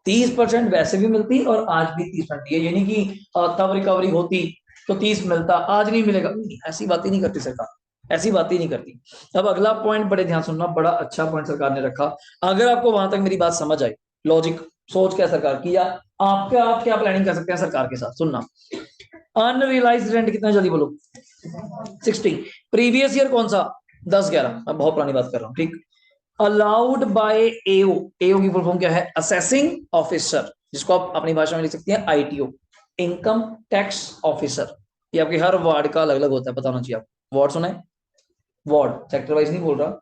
S1: 30% वैसे भी मिलती और आज भी 30% है, यानी कि तब रिकवरी होती तो 30 मिलता, आज नहीं मिलेगा, नहीं, ऐसी बात ही नहीं करती सरकार, ऐसी बात ही नहीं करती। अब अगला पॉइंट बड़े ध्यान सुनना, बड़ा अच्छा पॉइंट सरकार ने रखा। अगर आपको वहां तक मेरी बात समझ आई, लॉजिक सोच क्या सरकार की, या आप क्या प्लानिंग कर सकते हैं सरकार के साथ, सुनना। अनरियलाइज्ड रेंट कितना, जल्दी बोलो। 60। प्रीवियस ईयर कौन सा, 10-11, मैं बहुत पुरानी बात कर रहा हूँ, ठीक। अलाउड बाय एओ, एओ की फुल फॉर्म क्या है, असेसिंग ऑफिसर, जिसको आप अपनी भाषा में लिख सकते हैं आईटीओ, इनकम टैक्स ऑफिसर। ये आपके हर वार्ड का अलग अलग होता है, पता होना चाहिए आपको। वार्ड सुना है, वार्ड, सेक्टर वाइज नहीं बोल रहा।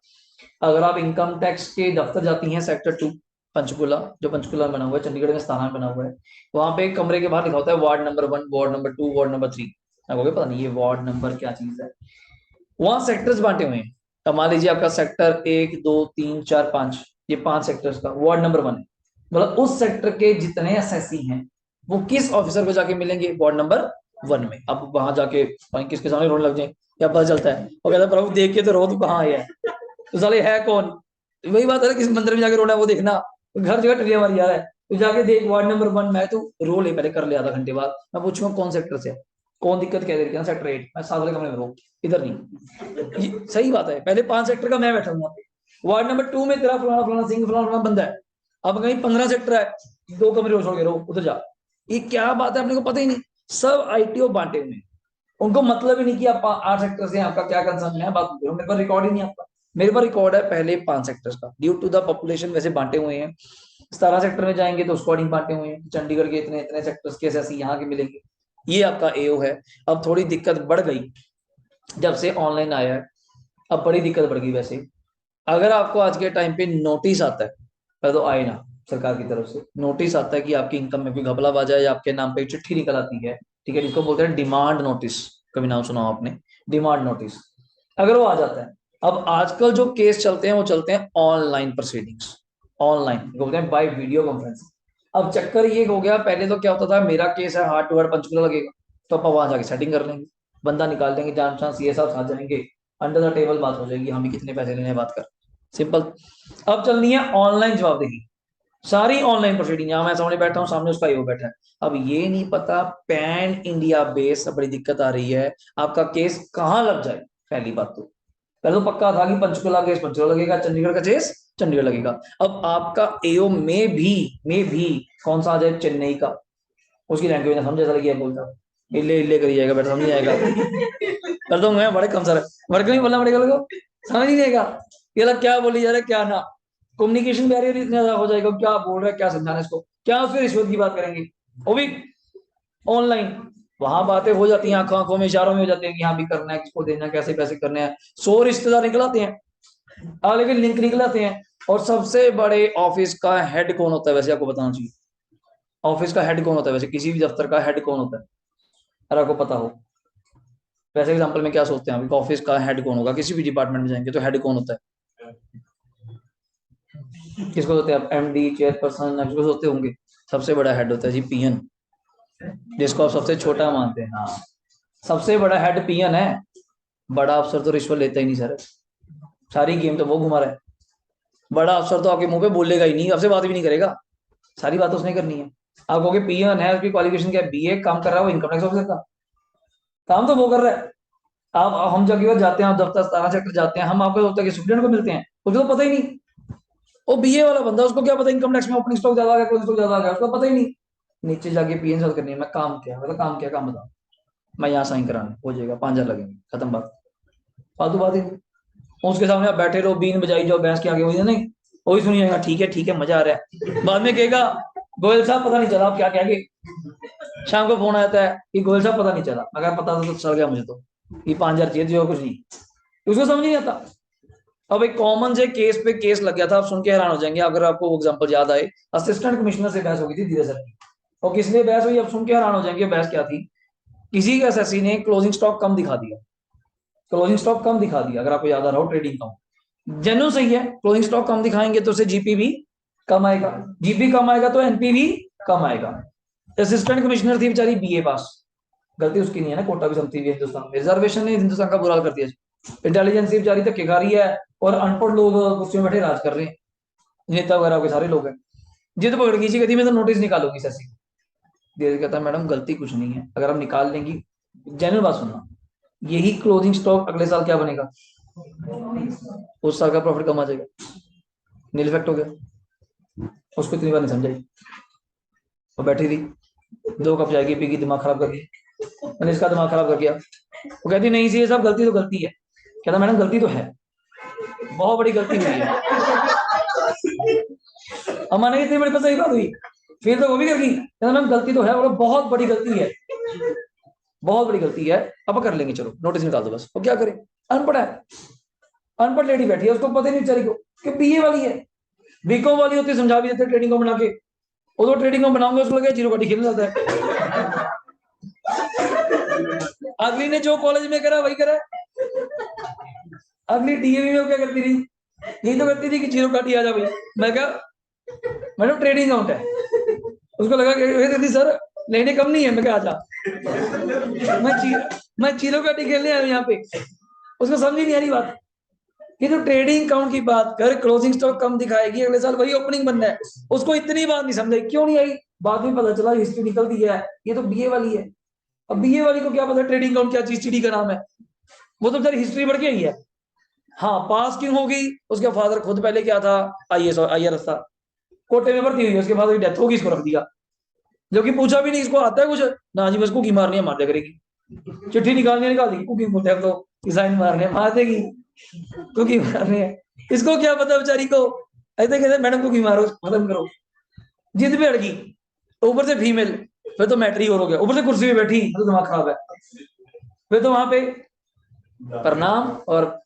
S1: अगर आप इनकम टैक्स के दफ्तर जाती हैं, सेक्टर 2 पंचकुला, जो पंचकुला में बना हुआ है, चंडीगढ़ में स्थान बना हुआ है, वहां पे एक कमरे के बाहर लिखा होता है ward number 1, ward number 2, ward number 3। आपको पता नहीं ये वार्ड नंबर क्या चीज है। वहां सेक्टर्स बांटे हुए हैं। अब मान लीजिए आपका सेक्टर 1 2 3 4 5, ये 5 सेक्टर्स का वार्ड नंबर 1 है। मतलब उस सेक्टर के जितने एसएससी हैं वो किस ऑफिसर को जाके मिलेंगे, वार्ड नंबर 1 में। अब वहां जाके किसके सामने रोने लग जाए, क्या पता चलता है, वो कहता है प्रभु देख के तो रो, तू कहाँ आया है, तो साले है कौन। वही बात है ना, किस मंदिर में जाके रोना है वो देखना, घर जगह टलिया मारी जा रहा है, तो जाके देख वार्ड नंबर 1 में, तो रो ले, पहले कर ले, आधा घंटे बाद मैं पूछूंगा कौन सेक्टर से है, कौन दिक्कत क्या दे रही है, सेक्टर 8, मैं सात वाले कमरे में रो, इधर नहीं। सही बात है, पहले 5 सेक्टर का मैं बैठा हूँ, वार्ड नंबर 2 में तेरा फलाना फलाना सिंह फलाना फलाना बंदा है, अब कहीं 15 सेक्टर है, 2 कमरे छोड़ के रो, उधर जा। ये क्या बात है, अपने को पता ही नहीं। सब आईटीओ बांटे हुए हैं, उनको मतलब ही नहीं कि आप 8 सेक्टर से आपका क्या कंसर्न है, बात करो, मेरे पास रिकॉर्ड ही नहीं आपका। मेरे पास रिकॉर्ड है पहले 5 सेक्टर्स का, ड्यू टू द पॉपुलेशन वैसे बांटे हुए हैं। 17 सेक्टर में जाएंगे तो उसको अकॉर्डिंग बांटे हुए हैं, चंडीगढ़ के इतने इतने सेक्टर्स के एसएससी यहाँ के मिलेंगे। ये आपका एओ है। अब थोड़ी दिक्कत बढ़ गई जब से ऑनलाइन आया है, अब बड़ी दिक्कत बढ़ गई वैसे। अगर आपको आज के टाइम पे नोटिस आता है, पहले तो आए ना, सरकार की तरफ से नोटिस आता है कि आपकी इनकम में कोई घपला आ या आपके नाम पे चिट्ठी निकल आती है, ठीक है, जिसको बोलते हैं डिमांड नोटिस, कभी नाम सुना हो आपने, डिमांड नोटिस, अगर वो आ जाता है। अब आजकल जो केस चलते हैं वो चलते हैं ऑनलाइन प्रोसीडिंग्स, ऑनलाइन बोलते हैं बाय वीडियो कॉन्फ्रेंस। अब चक्कर ये हो गया, पहले तो क्या होता था, मेरा केस है, हार्ट टू हार्ट पंचकुला लगेगा, तो अपन वहां जाके सेटिंग कर लेंगे, बंदा निकाल देंगे, जान पहचान सीए साहब साथ जाएंगे, अंडर द टेबल बात हो जाएगी, हमें कितने पैसे लेने हैं बात कर, सिंपल। अब चलनी है ऑनलाइन जवाबदेही, सारी ऑनलाइन प्रोसीडिंग, यहाँ मैं सामने बैठा हूँ, सामने उसका ईओ बैठा है। अब ये नहीं पता पैन इंडिया बेस, बड़ी दिक्कत आ रही है, आपका केस कहाँ लग जाए। पहली बात तो, पहले तो पक्का था कि पंचकुला केस पंचकुला लगेगा, चंडीगढ़ का केस चंडीगढ़ लगेगा। अब आपका एओ में भी कौन सा आ जाए, चेन्नई का, उसकी लैंग्वेज ना समझ, ऐसा लगी है बोलता, इल्ले इल्ले करी जाएगा, बेटा समझ नहीं आएगा, कर दो मैं बड़े कम सर, वर्क नहीं बोलना पड़ेगा लोगों को, समझ नहीं आएगा, ये लोग क्या बोली जा रहा है क्या ना, कम्युनिकेशन बैरियर इतना ज्यादा हो जाएगा, क्या बोल रहा है क्या समझाना इसको, क्या उससे रिश्वत की बात करेंगे, वो भी ऑनलाइन। वहां बातें हो जाती हैं, आंखों आंखों में इशारों में हो जाते हैं कि हाँ भी करना है, किसको देना है, कैसे पैसे करने हैं, 100 रिश्तेदार निकल आते हैं, लेकिन लिंक निकल आते हैं। और सबसे बड़े ऑफिस का हेड कौन होता है, वैसे आपको बताना चाहिए, ऑफिस का हेड कौन होता है, वैसे किसी भी दफ्तर का हेड कौन होता है, अगर आपको पता हो। वैसे एग्जांपल में क्या सोचते हैं आप, ऑफिस का हेड कौन होगा, किसी भी डिपार्टमेंट में जाएंगे तो हेड कौन होता है, किसको होते हैं आप, एमडी, चेयरपर्सन, किसको होते होंगे, सबसे बड़ा हेड होता है जी पीएन, जिसको आप सबसे छोटा मानते हैं, हाँ, सबसे बड़ा हेड पीएन है। बड़ा अफसर तो रिश्वत लेता ही नहीं सर, सारी गेम तो वो घुमा रहा है। बड़ा अफसर तो आपके मुंह पे बोलेगा ही नहीं, आपसे बात भी नहीं करेगा, सारी बात उसने करनी है। आप कहोगे पीएन है, उसकी क्वालिफिकेशन क्या है, बीए, काम कर रहा है वो इनकम टैक्स ऑफिसर का, काम तो वो कर रहा है। आप हम जगह जाते हैं, आप दफ्तर 17 सेक्टर जाते हैं, हम आपको होता है कि स्टूडेंट को मिलते हैं, उसको तो पता ही नहीं, वो बीए वाला बंदा, उसको क्या पता इनकम टैक्स में ओपनिंग स्टॉक ज्यादा आ गया, क्लोजिंग स्टॉक ज्यादा आ गया, उसको पता ही नहीं। नीचे जाके पीएन सॉल्व करनी है, मैं काम क्या, मतलब काम क्या, काम बताओ, मैं यहाँ साइन कराने हो जाएगा, 5,000 लगेंगे, खत्म बात, फालतू बात ही नहीं। उसके सामने आप बैठे रहो, बीन बजाई जाओ, भैंस के आगे वही नहीं, वही सुनी जाएगा, ठीक है मजा आ रहा है, बाद में कहेगा गोयल साहब पता नहीं चला आप क्या कह गए, शाम को फोन आता है कि गोयल साहब पता नहीं चला, अगर पता था तो चल गया मुझे, तो ये 5,000 चाहिए जो कुछ नहीं, उसको समझ नहीं आता। अब एक कॉमन से केस पे केस लग गया था, आप सुन के हैरान हो जाएंगे, अगर आपको वो एग्जांपल याद आए, असिस्टेंट कमिश्नर से बहस हो गई थी धीरे सर की, और किस लिए बहस हुई, अब सुन के हैरान हो जाएंगे बहस क्या थी। किसी के एसएससी ने क्लोजिंग स्टॉक कम दिखा दिया, क्लोजिंग स्टॉक कम दिखा दिया, अगर आपको याद आ रहा हो, ट्रेडिंग कम, जेन्युइन सही है, क्लोजिंग स्टॉक कम दिखाएंगे तो उसे जीपी भी कम आएगा, जीपी कम आएगा तो एनपी भी कम आएगा। असिस्टेंट कमिश्नर थी बेचारी बीए पास, गलती उसकी नहीं है ना, कोटा भी समझती है हिंदुस्तान में, रिजर्वेशन ने हिंदुस्तान का बुरा हाल कर दिया, इंटेलिजेंस बेचारी धक्के खा रही है, और अनपढ़ लोग कुर्सी में बैठे राज कर रहे हैं, नेता वगैरह के सारे लोग हैं। जिद पकड़ खींची, कहती मैं तो नोटिस निकालूंगी सर से। धीरज कहता है मैडम गलती कुछ नहीं है, अगर हम निकाल लेंगी, जेन्युइन बात सुनना, यही क्लोजिंग स्टॉक अगले साल क्या बनेगा, उस साल का प्रॉफिट कम आ जाएगा, नील इफेक्ट हो गया। उसको इतनी बार नहीं समझाई, वो बैठी थी, 2 कप चाय की पी, दिमाग खराब कर दिया, मैंने इसका दिमाग खराब कर दिया। वो कहती नहीं जी ये सब गलती तो गलती है। कहता मैडम गलती तो है, बहुत बड़ी गलती हुई है। अब माने इतनी बड़ी तो सही बात हुई, फिर तो वो भी कर गई, कहता मैम गलती तो है और बहुत बड़ी गलती है, बहुत बड़ी गलती है, अब कर लेंगे, चलो नोटिस निकाल दो बस। वो क्या करे, अनपढ़ है, अनपढ़ लेडी बैठी है, उसको पता नहीं बेचारी को कि बीए वाली है, बीकॉम वाली होती समझा भी देते ट्रेडिंग को बना के, वो तो ट्रेडिंग को बनाऊंगा उसको लगे जीरो काटी खेलने जाता है। अगली ने जो कॉलेज में करा वही करा, अगली डीएवी में क्या करती रही, यही तो करती थी कि जीरो काटी आ जा भाई। मैं कहा मैडम ट्रेडिंग अकाउंट है, उसको लगा कि सर लेने कम नहीं है। मैं कहा आजा, मैं जीरो काटी खेलने आया यहाँ पे, उसको समझ ही नहीं आ रही बात। ये तो ट्रेडिंग अकाउंट की बात कर, क्लोजिंग स्टॉक कम दिखाएगी, अगले साल वही ओपनिंग बनना है, उसको इतनी बात नहीं समझाई, क्यों नहीं आई, बाद में पता चला हिस्ट्री निकलती है ये तो बीए वाली है। अब बीए वाली को क्या पता ट्रेडिंग अकाउंट क्या चीज, चिड़ी का नाम है, वो तो बेचारी हिस्ट्री बढ़ के आई है। हाँ पास क्यों होगी, उसके फादर खुद पहले क्या था, आईएएस था, कोटे में भर्ती हुई, उसके फादर की डेथ होगी, इसको रख दिया, जो कि पूछा भी नहीं इसको आता है कुछ ना जी, बस कुकी मारनी है मार दिया करेगी, चिट्ठी निकालनी है निकाल देगी, कुकी बोलते हैं तो डिजाइन मारने मार देगी, कुकी मारनी है, इसको क्या पता बेचारी को। ऐसे कहते मैडम कुकी मारो खत्म करो, जिद पे अड़गी, ऊपर से फीमेल, फिर तो मैटर ही और हो गया, ऊपर से कुर्सी पे बैठी तो दिमाग खराब है, फिर तो वहां पे प्रणाम और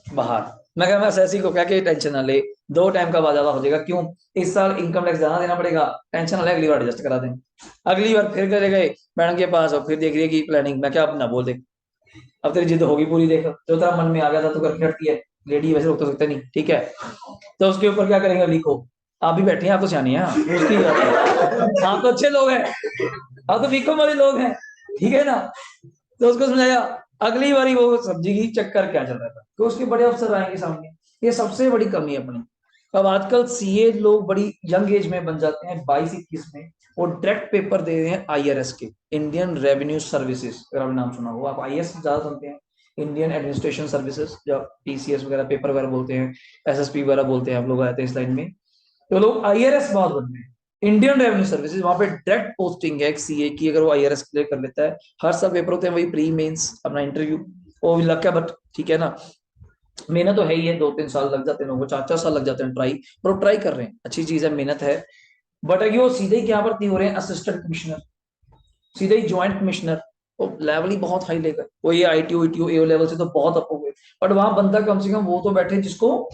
S1: बाहर। मैं कहा मैं एसएससी को क्या कि टेंशन ना ले, 2 टाइम का ज्यादा हो जाएगा, क्यों इस साल इनकम टैक्स ज्यादा देना पड़ेगा, टेंशन ना ले, अगली बार एडजस्ट करा दें। अगली बार फिर करे गए मैडम के पास और फिर देख रही है कि प्लानिंग, मैं क्या अब ना बोल दे, अब तेरी जिद होगी पूरी, देख जो तेरा मन में आ गया था तो करके हटती है, लेडी वैसे रोक तो सकते नहीं, ठीक है, तो उसके ऊपर क्या करेंगे, लिखो, आप भी बैठे हैं, आप तो सियानी हैं, उसकी बात है, आप तो अच्छे लोग हैं, आप तो बीकॉम वाले लोग हैं, ठीक है ना, तो उसको समझाया। अगली बारी वो समझेगी चक्कर क्या चल रहा था, तो उसके बड़े अफसर आएंगे सामने, ये सबसे बड़ी कमी है अपनी। अब आजकल सीए लोग बड़ी यंग एज में बन जाते हैं, 22-21 में, वो डायरेक्ट पेपर दे रहे हैं आईआरएस के, इंडियन रेवेन्यू सर्विसेज, अगर आपने नाम सुना हो, आप आईएएस ज्यादा सुनते हैं, इंडियन एडमिनिस्ट्रेशन सर्विसेज, जो टीसीएस वगैरह पेपर वगैरह बोलते हैं, एसएसपी वगैरह बोलते हैं, हम लोग आते हैं इस लाइन में, तो लोग आईआरएस बहुत बनते हैं। इंडियन रेवेन्यू सर्विसेज, वहां पे डायरेक्ट पोस्टिंग है सीए की, अगर वो आईआरएस क्लियर कर लेता है, हर सब पेपर होते हैं वही, प्री मेंस अपना इंटरव्यू, वो भी लग गया, बट ठीक है ना, मेहनत तो है ही है, 2-3 साल लग जाते हैं लोगों को, 4-4 साल लग जाते हैं ट्राई, पर वो ट्राई कर रहे हैं, अच्छी चीज है, मेहनत है। बट अगर वो सीधे ही क्या भर्ती हो रहे हैं, असिस्टेंट कमिश्नर, सीधे ही ज्वाइंट कमिश्नर, वो लेवल ही बहुत हाई लेकर, वो ये आईटीओ ईटीओ एओ लेवल से तो बहुत अप हो गए, बट वहां बंदा कम से कम वो तो बैठे जिसको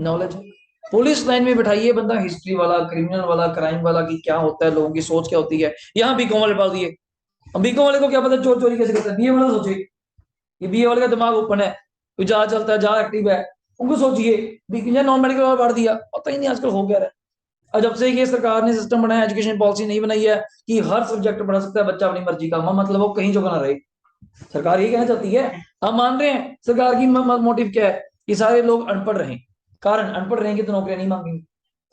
S1: नॉलेज है। पुलिस लाइन में बैठाइए बंदा हिस्ट्री वाला, क्रिमिनल वाला, क्राइम वाला, की क्या होता है, लोगों की सोच क्या होती है, यहाँ बीकॉम वाले डाल दिए। अब बीकॉम वाले को क्या पता चोर चोरी कैसे करता है, बीए वाला सोचे, ये बीए वाले का दिमाग ओपन है, तो जहाँ चलता है जहाँ एक्टिव है, उनको सोचिए, नॉन मेडिकल वाला बांट दिया, पता ही नहीं आजकल हो गया है। और जब से ये सरकार ने सिस्टम बनाया, एजुकेशन पॉलिसी नहीं बनाई है कि हर सब्जेक्ट पढ़ा सकता है बच्चा अपनी मर्जी का, मतलब वो कहीं जगह ना रहे, सरकार ये कहना चाहती है। हम मान रहे हैं सरकार की मोटिव क्या है, कि सारे लोग अनपढ़ रहें, कारण अनपढ़ रहेंगे तो नौकरियां नहीं मांगेंगे,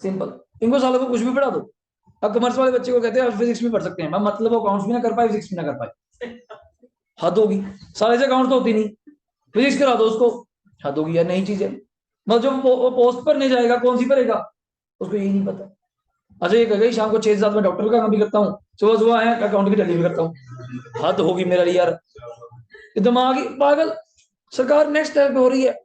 S1: सिंपल, इनको सालों को कुछ भी पढ़ा दो। अब कॉमर्स वाले बच्चे को कहते हैं फिजिक्स भी पढ़ सकते हैं, मतलब वो अकाउंट्स भी ना कर पाए, फिजिक्स भी ना कर पाए, हद होगी, सारे से अकाउंट तो होती नहीं, फिजिक्स करा दो उसको, हद होगी यार, नई चीज है। मतलब जो पोस्ट पर नहीं जाएगा कौन सी भरेगा, उसको यही नहीं पता। अच्छा ये कह शाम को 6 से 7 में डॉक्टर का काम भी करता हूँ, सुबह सुबह आया अकाउंट की टैली भी करता हूँ, हद होगी मेरा लिए यार, दिमाग ही पागल। सरकार नेक्स्ट स्टेप पे हो रही है,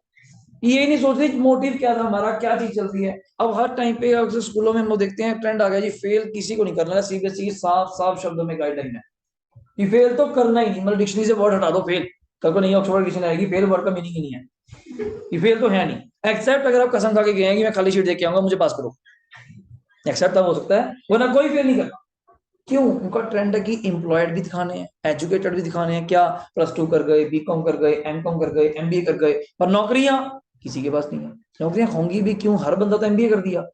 S1: ये नहीं सोच रही मोटिव क्या था हमारा, क्या चीज चल रही है। अब हर टाइम पे अक्सर स्कूलों में हम लोग देखते हैं ट्रेंड आ गया जी, फेल किसी को नहीं करना है, सीबीएसई की साफ साफ शब्दों में गाइडलाइन है कि फेल तो करना ही नहीं, मतलब डिक्शनरी से वर्ड हटा दो फेल, कल को नहीं ऑक्सफोर्ड डिक्शनरी आएगी, फेल वर्ड का मीनिंग ही नहीं है, ये फेल तो है नहीं, एक्सेप्ट अगर आप कसम खा के गए हैं कि मैं खाली शीट देके आऊंगा मुझे पास करो, एक्सेप्ट तब हो सकता है, वरना कोई फेल नहीं करना। क्यों, उनका ट्रेंड है कि एम्प्लॉयड भी दिखाने हैं, एजुकेटेड भी दिखाने हैं, क्या +2 कर गए, बीकॉम कर गए, एमकॉम कर गए, एमबीए कर गए, पर नौकरियां किसी के पास नहीं है। नौकरियां होंगी भी क्यों, हर बंदा तो एमबीए कर दिया,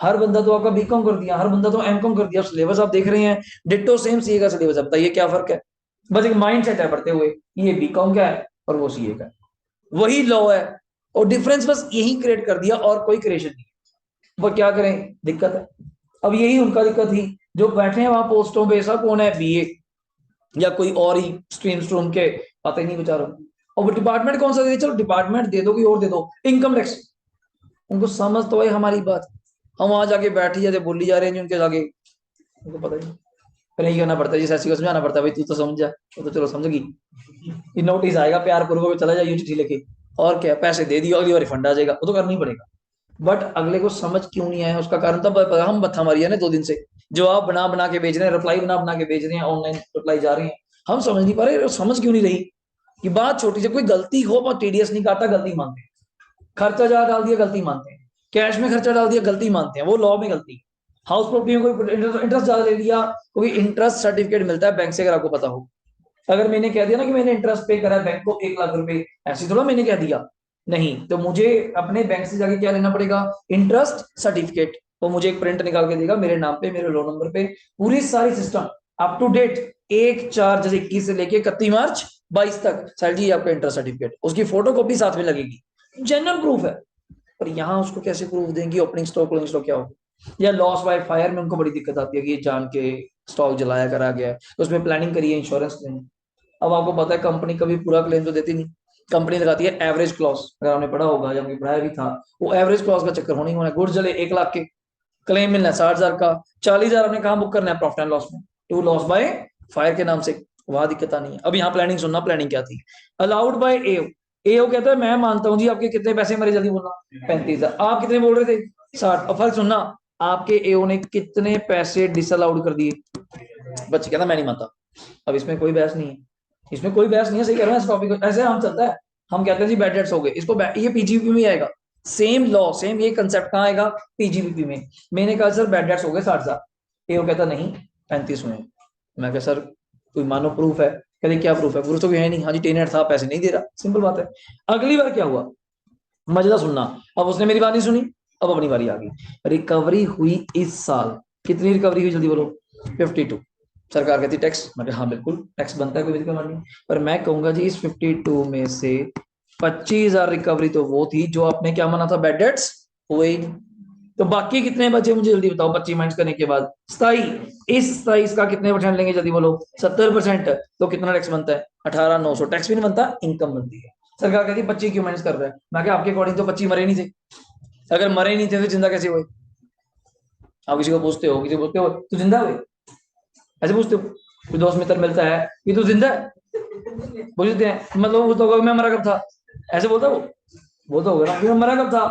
S1: हर बंदा तो आपका बीकॉम कर दिया, हर बंदा तो एमकॉम कर दिया, सिलेबस आप देख रहे हैं डिट्टो सेम सीए का सिलेबस है, बताइए क्या फर्क है, बस एक माइंड सेट है पढ़ते हुए, ये बीकॉम का है और वो सीए का है, वही लॉ है, और डिफरेंस बस यही क्रिएट कर दिया और कोई क्रिएशन नहीं। वो क्या करें, दिक्कत है। अब यही उनका दिक्कत थी, जो बैठे हैं वहां पोस्टों पे, ऐसा कौन है बीए या कोई और ही स्ट्रीम के, पता ही नहीं बेचारों। और वो डिपार्टमेंट कौन सा दे, चलो डिपार्टमेंट दे दो, कोई और दे दो, इनकम टैक्स। उनको समझ तो है हमारी बात, हम वहां जाके बैठ ही जाते, बोली जा रहे हैं उनके जाके, उनको पता ही नहीं। फिर यही करना पड़ता है, जैसे ऐसी को समझाना पड़ता है, भाई तू तो समझ जा, वो तो चलो समझ गई, ये नोटिस आएगा प्यार पूर्वक चला जाए चिट्ठी लेके, और क्या, पैसे दे दियो, अगली बार रिफंड आ जाएगा, वो तो करना ही पड़ेगा। बट अगले को समझ क्यों नहीं आया, उसका कारण तब पता, हम बत्था मारी है ना 2 दिन से, जवाब बना बना के भेज रहे हैं, रिप्लाई बना बना के भेज रहे हैं, ऑनलाइन रिप्लाई जा रही है, हम समझ नहीं पा रहे, समझ क्यों नहीं रही कि बात छोटी सी, कोई गलती हो, बहुत टीडीएस नहीं काटा, गलती मानते हैं, खर्चा ज्यादा डाल दिया गलती मानते हैं, कैश में खर्चा डाल दिया गलती मानते हैं, वो लॉ में गलती। हाउस प्रॉपर्टी में कोई इंटरेस्ट ज्यादा ले लिया, कोई इंटरेस्ट सर्टिफिकेट मिलता है बैंक से, अगर आपको पता हो, अगर मैंने कह दिया ना कि मैंने इंटरेस्ट पे करा है बैंक को 1 लाख रुपए, ऐसे थोड़ा मैंने कह दिया, नहीं, तो मुझे अपने बैंक से जाके क्या लेना पड़ेगा, इंटरेस्ट सर्टिफिकेट, वो मुझे एक प्रिंट निकाल के देगा मेरे नाम पे, मेरे लोन नंबर पे, पूरी सारी सिस्टम अप टू डेट, 1/4/21 से लेके 31 मार्च 22 तक, सर जी आपका इंटरेस्ट सर्टिफिकेट, उसकी फोटो कॉपी साथ में लगेगी, जेन्युइन प्रूफ है। पर यहाँ उसको कैसे प्रूफ देंगी, ओपनिंग स्टॉक क्लोजिंग स्टॉक क्या होगा, या लॉस बाय फायर में उनको बड़ी दिक्कत आती है कि ये जान के स्टॉक जलाया करा गया है, तो उसमें प्लानिंग करिए, इंश्योरेंस लें। अब आपको पता है कंपनी कभी पूरा क्लेम तो देती नहीं, कंपनी लगाती है एवरेज क्लॉज, अगर आपने पढ़ा होगा या पढ़ाया भी था, वो एवरेज क्लॉज का चक्कर होना ही होना है, गुड्स जले 1 लाख के, क्लेम मिलना है 60,000 का, 40,000 आपने कहा बुक करना है प्रॉफिट एंड लॉस में, टू लॉस बाय फायर के नाम से, वहां दिक्कत नहीं है। अब यहाँ प्लानिंग सुनना, प्लानिंग क्या थी, अलाउड बाय एओ, एओ कहता है मैं मानता हूं जी आपके कितने पैसे मरे, जल्दी बोलना, 35,000, आप कितने बोल रहे थे 60, और फर्क सुनना, आपके एओ ने कितने पैसे डिसअलाउड कर दिए, बच्चे कहता मैं नहीं मानता। अब इसमें कोई बहस नहीं है, इसमें कोई बहस नहीं है, सही कह रहे हैं इस टॉपिक, ऐसे हम चलता है, हम कहते हैं जी बैड डेट्स हो गए, इसको ये पीजीबीपी में आएगा, सेम लॉ सेम ये कंसेप्ट कहाँ आएगा, पीजीबीपी में। मैंने कहा सर बैड डेट्स हो गए 60,000, ये वो कहता नहीं 35 हुए। मैं कहा सर कोई मानो प्रूफ है, कहते क्या प्रूफ है, प्रूफ तो है नहीं, हाँ जी टेनेट था पैसे नहीं दे रहा, सिंपल बात है। अगली बार क्या हुआ, मजेदार सुनना, अब उसने मेरी बात नहीं सुनी, अब अपनी बारी आ गई, रिकवरी हुई इस साल, कितनी रिकवरी हुई जल्दी बोलो, 52। सरकार कहती टैक्स, मैं हाँ बिल्कुल टैक्स बनता है, कोई दिक्कत नहीं, पर मैं कहूंगा जी इस 52 में से 25,000 रिकवरी तो वो थी जो आपने क्या माना था बैड डेट्स हुए, तो बाकी कितने बचे मुझे जल्दी बताओ, 25 माइनस करने के बाद 27, इस 27 का कितने परसेंट लेंगे जल्दी बोलो, 70%, तो कितना टैक्स बनता है 18,900, टैक्स भी नहीं बनता, इनकम बनती है। सरकार कहती है 25 क्यों माइनस कर रहा है, मैं क्या आपके अकॉर्डिंग तो 25 मरे नहीं थे, अगर मरे नहीं थे तो जिंदा कैसे हुए, आप किसी को पूछते हो, किसी को पूछते हो तू जिंदा हुए, ऐसे पूछते हो, कोई दोस्त मित्र मिलता है कि तू जिंदा है, पूछते हैं, मतलब वो तो मैं मरा कब था, ऐसे बोलता वो तो होगा ना, फिर मरा कब था,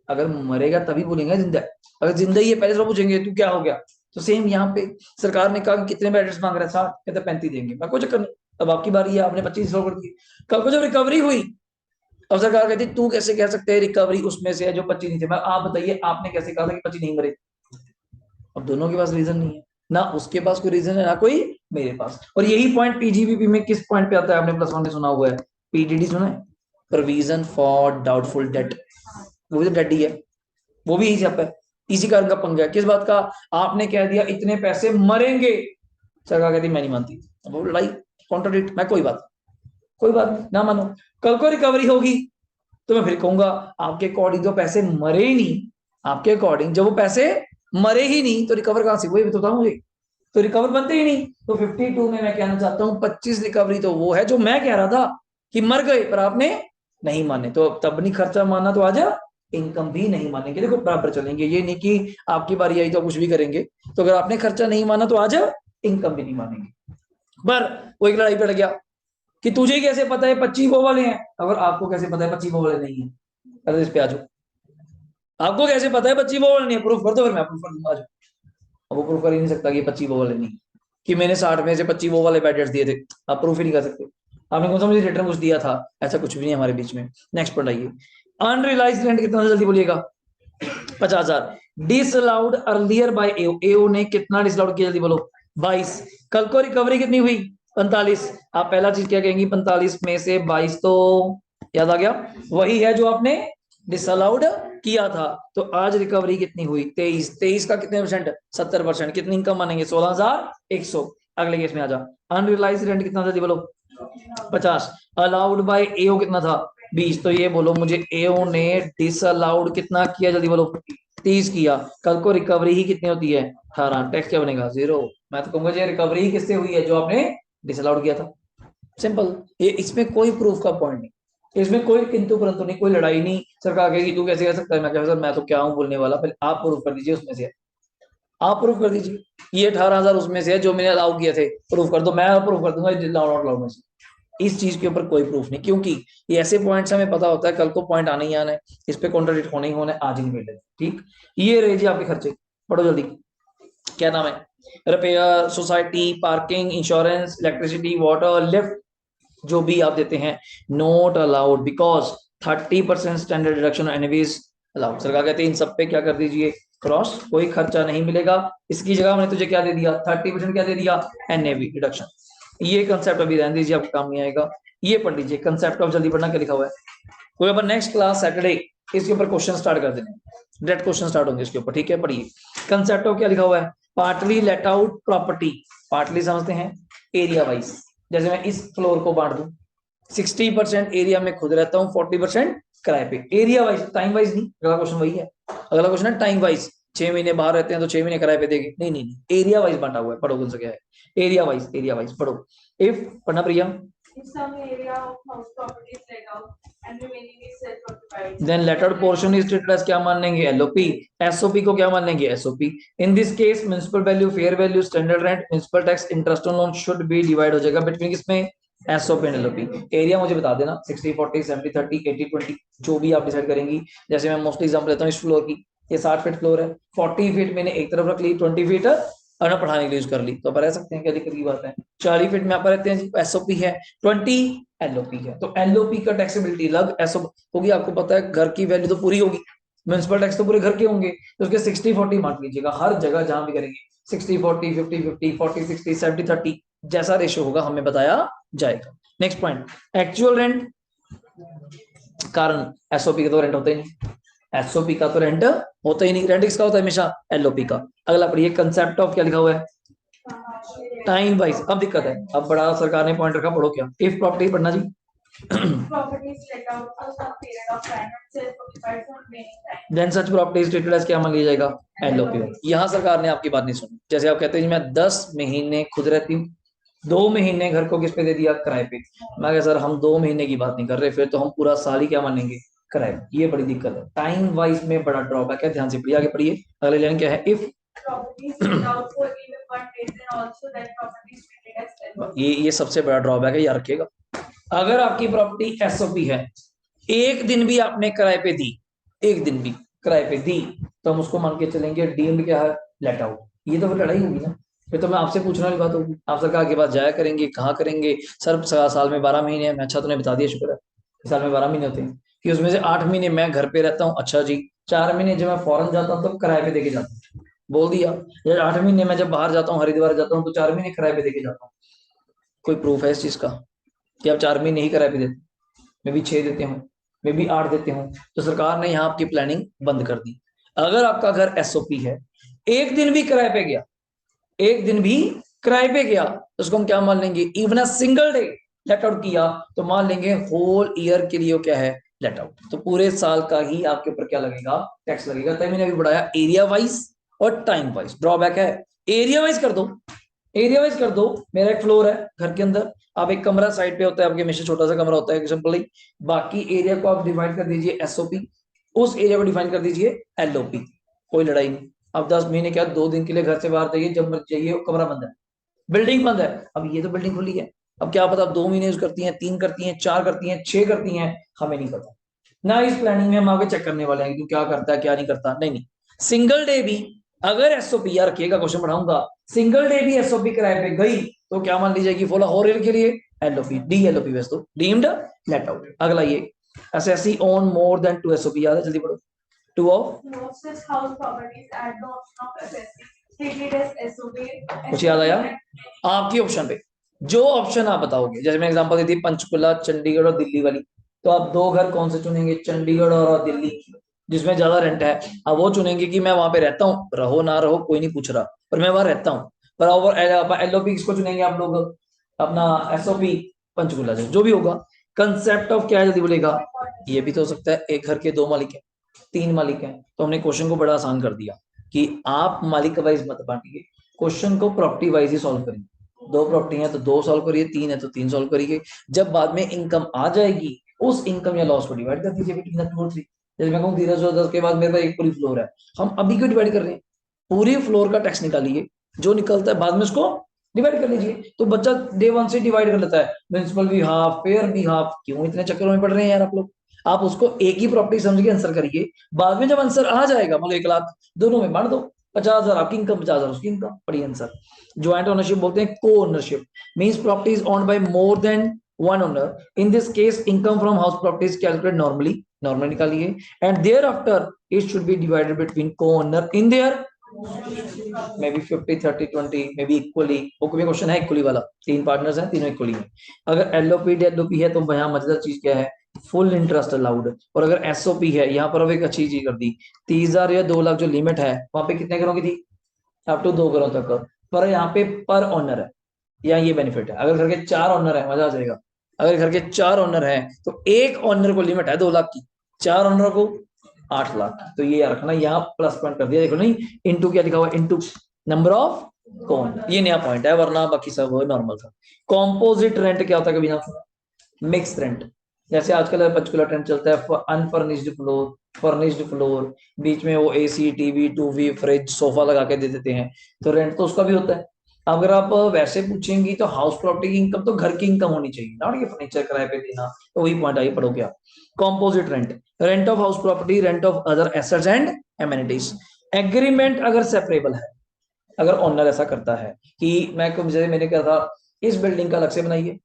S1: अगर मरेगा तभी बोलेंगे जिंदा, अगर जिंदा ही है पहले से पूछेंगे तू क्या हो गया। तो सेम यहाँ पे सरकार ने कहा कि कितने बैलेंस मांग रहा है 60, कहते 35 देंगे, मैं कोई चक्कर नहीं, अब आपकी बारी है, आपने 25 कर दी, कल को जब रिकवरी हुई, अब सरकार कहती तू कैसे कह सकते हैं रिकवरी उसमें से है जो 25 नहीं थे, मैं आप बताइए आपने कैसे कहा था कि 25 नहीं मरे, अब दोनों के पास रीजन नहीं है, ना उसके पास कोई रीजन है ना कोई मेरे पास। और यही पॉइंट पीजीबीपी में किस पॉइंट पे आता है, आपने प्लस 1 में सुना हुआ है, पीडीडी सुना है, प्रोविजन फॉर डाउटफुल डेट, वो भी तो डेट ही है, वो भी इसी है, इसी कारण का पंगा है, किस बात का, आपने कह दिया इतने पैसे मरेंगे, सरकार कहती मैं नहीं मानती, वो लड़ाई कॉन्ट्राडिक्ट, मैं कोई बात नहीं, ना मानो, कल को रिकवरी होगी तो मैं फिर कहूंगा आपके अकॉर्डिंग तो पैसे मरे ही नहीं, आपके अकॉर्डिंग जब वो पैसे मरे ही नहीं तो रिकवर कहां से हुए, तो बताओ मुझे, तो रिकवर बनते ही नहीं। तो 52 में मैं कहना चाहता हूँ 25 रिकवरी तो वो है जो मैं कह रहा था कि मर गए, पर आपने नहीं माने, तो तब नहीं खर्चा माना तो आज इनकम भी नहीं मानेंगे, देखो बराबर चलेंगे, ये नहीं कि आपकी बारी आई तो कुछ भी करेंगे, तो अगर आपने खर्चा नहीं माना तो आज इनकम भी नहीं मानेंगे। पर वो एक लड़ाई पड़ गया कि तुझे कैसे पता है 25 वो वाले हैं, अगर आपको कैसे पता है 25 वो वाले नहीं है, अरे इस पे आ जाओ, आपको कैसे पता है 25 वो वाले नहीं है, प्रूफ कर दो, फिर मैं प्रूफ कर दूंगा, आ जाओ। अब वो प्रूफ कर ही नहीं सकता कि 25 वो वाले नहीं, कि मैंने 60 में से 25 वो वाले बैटर्स दिए थे, आप प्रूफ ही नहीं कर सकते, आपने कौन सा मुझे रिटर्न कुछ दिया था, ऐसा कुछ भी नहीं हमारे बीच में। नेक्स्ट पढ़ाइए, अनरियलाइज्ड रेंट कितना जल्दी बोलिएगा, 50,000, डिसअलाउड अर्लियर बाय एओ, एओ ने कितना डिसअलाउड किया जल्दी बोलो, 22, कल को रिकवरी कितनी हुई 45, आप पहला चीज क्या कहेंगी 45 में से 22 तो याद आ गया, वही है जो आपने डिसअलाउड किया था, तो आज रिकवरी कितनी हुई 23, 23 का कितने परसेंट 70%, कितनी इनकम मानेंगे 16,100। अगले केस में आ जा, अनरियलाइज रेंट कितना था जी बोलो 50, अलाउड बाय एओ कितना था 20, तो ये बोलो मुझे एओ ने डिसअलाउड कितना किया जल्दी बोलो 30 किया, कल को रिकवरी ही कितनी होती है 18, टैक्स क्या बनेगा 0। मैं तो कहूंगा जी रिकवरी ही किससे हुई है, जो आपने डिसअलाउड किया था। सिंपल, ये इसमें कोई प्रूफ का पॉइंट नहीं, इसमें कोई किंतु परंतु नहीं, कोई लड़ाई नहीं। सरकार कहेगी तू कैसे कह सकता है, मैं कह सर मैं तो क्या हूँ बोलने वाला, पहले आप प्रूफ कर दीजिए उसमें से, आप प्रूफ कर दीजिए ये 18,000 उसमें से है जो मैंने अलाउ किए थे, प्रूफ कर दो, मैं प्रूफ कर दूंगा नॉट अलाउड में से। इस चीज के ऊपर कोई प्रूफ नहीं, क्योंकि ये ऐसे पॉइंट्स हमें पता होता है कल को पॉइंट आना ही आना है, इस पे कॉन्ट्राडिक्ट होना ही होना है, आज ही निबेड़ लेते हैं। ठीक, ये रहे जी आपके खर्चे, पढ़ो जल्दी। क्या नाम है, repair, society, parking, insurance, electricity, water, lift, जो भी आप देते हैं not allowed because 30% standard deduction envies allowed. सरकार कहते हैं इन सब पे क्या कर दीजिए क्रॉस, कोई खर्चा नहीं मिलेगा। इसकी जगह मैंने तुझे क्या दे दिया 30% क्या दे दिया एनएवी डिडक्शन। ये कंसेप्ट अभी रहने दीजिए, आपको काम नहीं आएगा। ये पढ़ लीजिए कंसेप्ट ऑफ, जल्दी पढ़ना क्या लिखा हुआ है। कोई अपन नेक्स्ट क्लास सैटरडे इसके ऊपर क्वेश्चन स्टार्ट कर देने, डायरेक्ट क्वेश्चन स्टार्ट होंगे इसके ऊपर। ठीक है, पढ़िए कंसेप्ट ऑफ क्या लिखा हुआ है, partly late out property. Partly समझते हैं एरिया वाइज, जैसे मैं इस फ्लोर को बांट दूं, 60% एरिया में खुद रहता हूँ, 40% किराए पे। एरिया वाइज, टाइम वाइज नहीं। अगला क्वेश्चन वही है, अगला क्वेश्चन है टाइम वाइज, 6 महीने बाहर रहते हैं तो 6 महीने किराए पे देंगे, नहीं नहीं नहीं, एरिया वाइज बांटा हुआ है। पढ़ो कौन सा क्या है, एरिया वाइज, एरिया वाइज पढ़ो। इफ, पढ़ना प्रिया,
S2: If some area of house property is let out and remaining is self-occupied,
S1: then latter portion is treated as क्या मान लेंगे एलओपी, एसओपी को क्या मान लेंगे SOP. In this case municipal value, fair value, standard rent, municipal tax, interest on loan should be divide हो जाएगा between किसमें एसओपी एंड एलओपी। एरिया मुझे बता देना 60 40 70 30 80 20 जो भी आप डिसाइड करेंगी। जैसे मैं मोस्टली एग्जांपल लेता हूँ इस फ्लोर की, ये 60 फीट फ्लोर है, 40 फीट मैंने एक तरफ रख ली, 20 फीट और पढ़ाने के लिए यूज कर ली, तो आप रह सकते हैं, क्या दिक्कत की बात है। 40 फीट में आप रहते हैं, एसओपी है, 20 एलओपी है, तो एलओपी का टैक्सेबिलिटी अलग, एसओ होगी। आपको पता है घर की वैल्यू तो पूरी होगी, म्युनिसिपल टैक्स तो पूरे घर के होंगे, तो उसके 60 40 बांट लीजिएगा हर जगह जहां भी करेंगे, 60 40 50 50 40 60 70 30 जैसा रेशियो होगा हमें बताया जाएगा। नेक्स्ट पॉइंट, एक्चुअल रेंट, कारण एसओपी का तो रेंट होता ही नहीं, एसओपी का तो रेंट होता ही नहीं, रेंट किसका होता है हमेशा एलओपी का। अगला पढ़िए कंसेप्ट ऑफ क्या लिखा हुआ है टाइम वाइज। अब दिक्कत है, अब बड़ा सरकार ने पॉइंट रखा, पढ़ो क्या, इफ प्रॉपर्टी पढ़ना जी।
S2: property is let out for some period of time and self-occupied for remaining time.
S1: Then such property is treated as क्या मान लिया जाएगा एलओपी। यहाँ सरकार ने आपकी बात नहीं सुनी, जैसे आप कहते हैं जी मैं 10 महीने खुद रहती हूँ, 2 महीने घर को किस पे दे दिया किराए पे। मैं कह सर हम 2 महीने की बात नहीं कर रहे, फिर तो हम पूरा साल ही क्या मानेंगे किराए पे। ये बड़ी दिक्कत है, टाइम वाइज में बड़ा ड्रॉबैक है, ध्यान से पढ़िए, आगे पढ़िए। अगले लाइन क्या है, if
S2: Property is let out for even 1 day, then also that property is treated as LOP.
S1: ये सबसे बड़ा ड्रॉबैक है, याद रखिएगा। अगर आपकी प्रॉपर्टी एसओपी है, एक दिन भी आपने किराए पे दी, एक दिन भी किराए पे दी, तो हम उसको मान के चलेंगे डीम्ड क्या है लेट आउट। ये तो फिर लड़ाई होगी ना, फिर तो मैं आपसे पूछने वाली बात होगी, आप सरकार के पास जाया करेंगे, कहाँ करेंगे सर, साल में 12 महीने हैं। मैं अच्छा, तूने बता दिया, शुक्र है, साल में 12 महीने होते हैं, कि उसमें से 8 महीने मैं घर पे रहता हूँ, अच्छा जी, 4 महीने जब मैं फॉरेन जाता हूँ तो किराए पे देके जाता हूँ, बोल दिया। या 8 महीने मैं जब बाहर जाता हूँ, हरिद्वार जाता हूँ, तो 4 महीने किराए पे देके जाता हूँ। कोई प्रूफ है इस चीज का कि आप 4 महीने ही किराए पे देते, मैं भी 6 देते हूँ, मैं भी 8 देते हूँ, तो सरकार ने यहाँ आपकी प्लानिंग बंद कर दी। अगर आपका घर एसओपी है, एक दिन भी किराए पे गया, एक दिन भी किराए पे गया, तो उसको हम क्या मान लेंगे, even a single day let out किया, तो मान लेंगे होल ईयर के लिए क्या है लेट आउट, तो पूरे साल का ही आपके ऊपर क्या लगेगा टैक्स लगेगा। तभी मैंने अभी बढ़ाया एरिया वाइज और टाइम वाइज। ड्रॉबैक है, एरिया वाइज कर दो, एरिया वाइज कर दो। मेरा एक फ्लोर है घर के अंदर, आप एक कमरा साइड पे होता है आपके, हमेशा छोटा सा कमरा होता है सिंपली, बाकी एरिया को आप डिवाइड कर दीजिए एसओपी, उस एरिया को डिफाइन कर दीजिए एलओपी, कोई लड़ाई नहीं। अब 10 महीने क्या 2 दिन के लिए घर से बाहर जाइए, जब मर्जी जाइए, कमरा बंद है, बिल्डिंग बंद है। अब ये तो बिल्डिंग खुली है, अब क्या पता आप 2 महीने यूज करती हैं, 3 करती हैं, 4 करती हैं, 6 करती हैं, हमें नहीं पता ना। इस प्लानिंग में हम आगे चेक करने वाले हैं कि क्या करता है क्या नहीं करता, नहीं नहीं। सिंगल डे भी अगर एसओपी, यार रखिएगा क्वेश्चन बढ़ाऊंगा, सिंगल डे भी एसओपी किराए पे गई तो क्या मान ली जाएगी फॉलो और के लिए एलओपी, डी एलओपी वैसे तो डीम्ड लेट आउट। अगला ये SSC own more than 2 SOP, याद है, जल्दी पढ़ो। 2 of
S2: Most such house properties at the option of FSC treated as SOP.
S1: कुछ याद आया आपकी ऑप्शन पे, जो ऑप्शन आप बताओगे, जैसे मैं एग्जांपल दी थी पंचकुला, चंडीगढ़ और दिल्ली वाली, तो आप 2 घर कौन से चुनेंगे, चंडीगढ़ और दिल्ली, जिसमें ज्यादा रेंट है। अब वो चुनेंगे कि मैं वहां पे रहता हूँ, रहो ना रहो कोई नहीं पूछ रहा, पर मैं वहां रहता हूँ। पर ओवर एलओपी किसको चुनेंगे आप लोग, अपना एसओपी पंचकुला से, जो भी होगा। कंसेप्ट ऑफ क्या है जल्दी बोलेगा, ये भी तो हो सकता है एक घर के 2 मालिक है, 3 मालिक हैं, तो हमने क्वेश्चन को बड़ा आसान कर दिया कि आप मालिक वाइज मत बांटिए, क्वेश्चन को प्रॉपर्टी वाइज ही सॉल्व करिए। 2 प्रॉपर्टी है तो 2 सॉल्व करिए, 3 है तो 3 सॉल्व करिए। जब बाद में इनकम आ जाएगी, उस इनकम या लॉस को डिवाइड कर दीजिए बिटवीन द 2 और 3। जैसे मैं कहूँ 1310 के बाद मेरे पास एक पूरी फ्लोर है, हम अभी क्यों डिवाइड कर रहे हैं? पूरी फ्लोर का टैक्स निकालिए, जो निकलता है बाद में उसको डिवाइड कर लीजिए। तो बच्चा डे 1 से डिवाइड कर लेता है, प्रिंसिपल भी हाफ, पेयर भी हाफ। क्यों इतने चक्करों में पड़ रहे हैं यार आप लोग? आप उसको एक ही प्रॉपर्टी समझ के आंसर करिए, बाद में जब आंसर आ जाएगा, मतलब 1 लाख, दोनों में बांट दो, 50,000 आपकी इनकम, 50,000 उसकी इनकम, पढ़िए आंसर। ज्वाइंट ओनरशिप बोलते हैं co ownership, means property is owned by more than one owner. In this case income from house property is calculated normally निकालिए, and there after it should be divided between co owner in there may be 50 30 20 may be equally. वो question है equally वाला, 3 partners हैं, तीनों equally हैं। अगर LOP डेलओपी है तो यहाँ मजेदार चीज क्या है, फुल इंटरेस्ट अलाउड। और अगर एसओपी है, यहाँ पर अब एक अच्छी चीज कर दी, 30,000 या 2 लाख जो लिमिट है, वहां पे कितने करोड़ की थी? अप टू 2 करोड़ तक। पर यहाँ पे पर ऑनर है, या ये बेनिफिट है, अगर घर के 4 ऑनर है, मजा आ जाएगा। अगर घर के 4 ऑनर है तो एक ऑनर को लिमिट है 2 लाख की, 4 ऑनर को 8 लाख। तो ये याद रखना, यहाँ प्लस पॉइंट कर दिया, देखो नहीं, इंटू क्या लिखा हुआ, इंटू नंबर ऑफ कौन, ये नया पॉइंट है, वरना बाकी सब नॉर्मल था। कॉम्पोजिट रेंट क्या होता है, कभी ना सुना? Mix rent. जैसे आजकल पंचकुला ट्रेंड चलता है, अनफर्निश्ड फ्लोर, फर्निश्ड फ्लोर, बीच में वो एसी, टीवी, टूवी, फ्रिज, सोफा लगा के दे देते हैं, तो रेंट तो उसका भी होता है। अगर आप वैसे पूछेंगी तो हाउस प्रॉपर्टी की इनकम तो घर की इनकम होनी चाहिए, ना ये फर्नीचर किराए पे देना। तो वही पॉइंट आई, पढ़ो क्या, composite rent, rent of house property, rent of other assets and amenities. Agreement अगर सेपरेबल है, अगर ओनर ऐसा करता है कि मैं, जैसे मैंने कहा था, इस बिल्डिंग का अलग से बनाइए,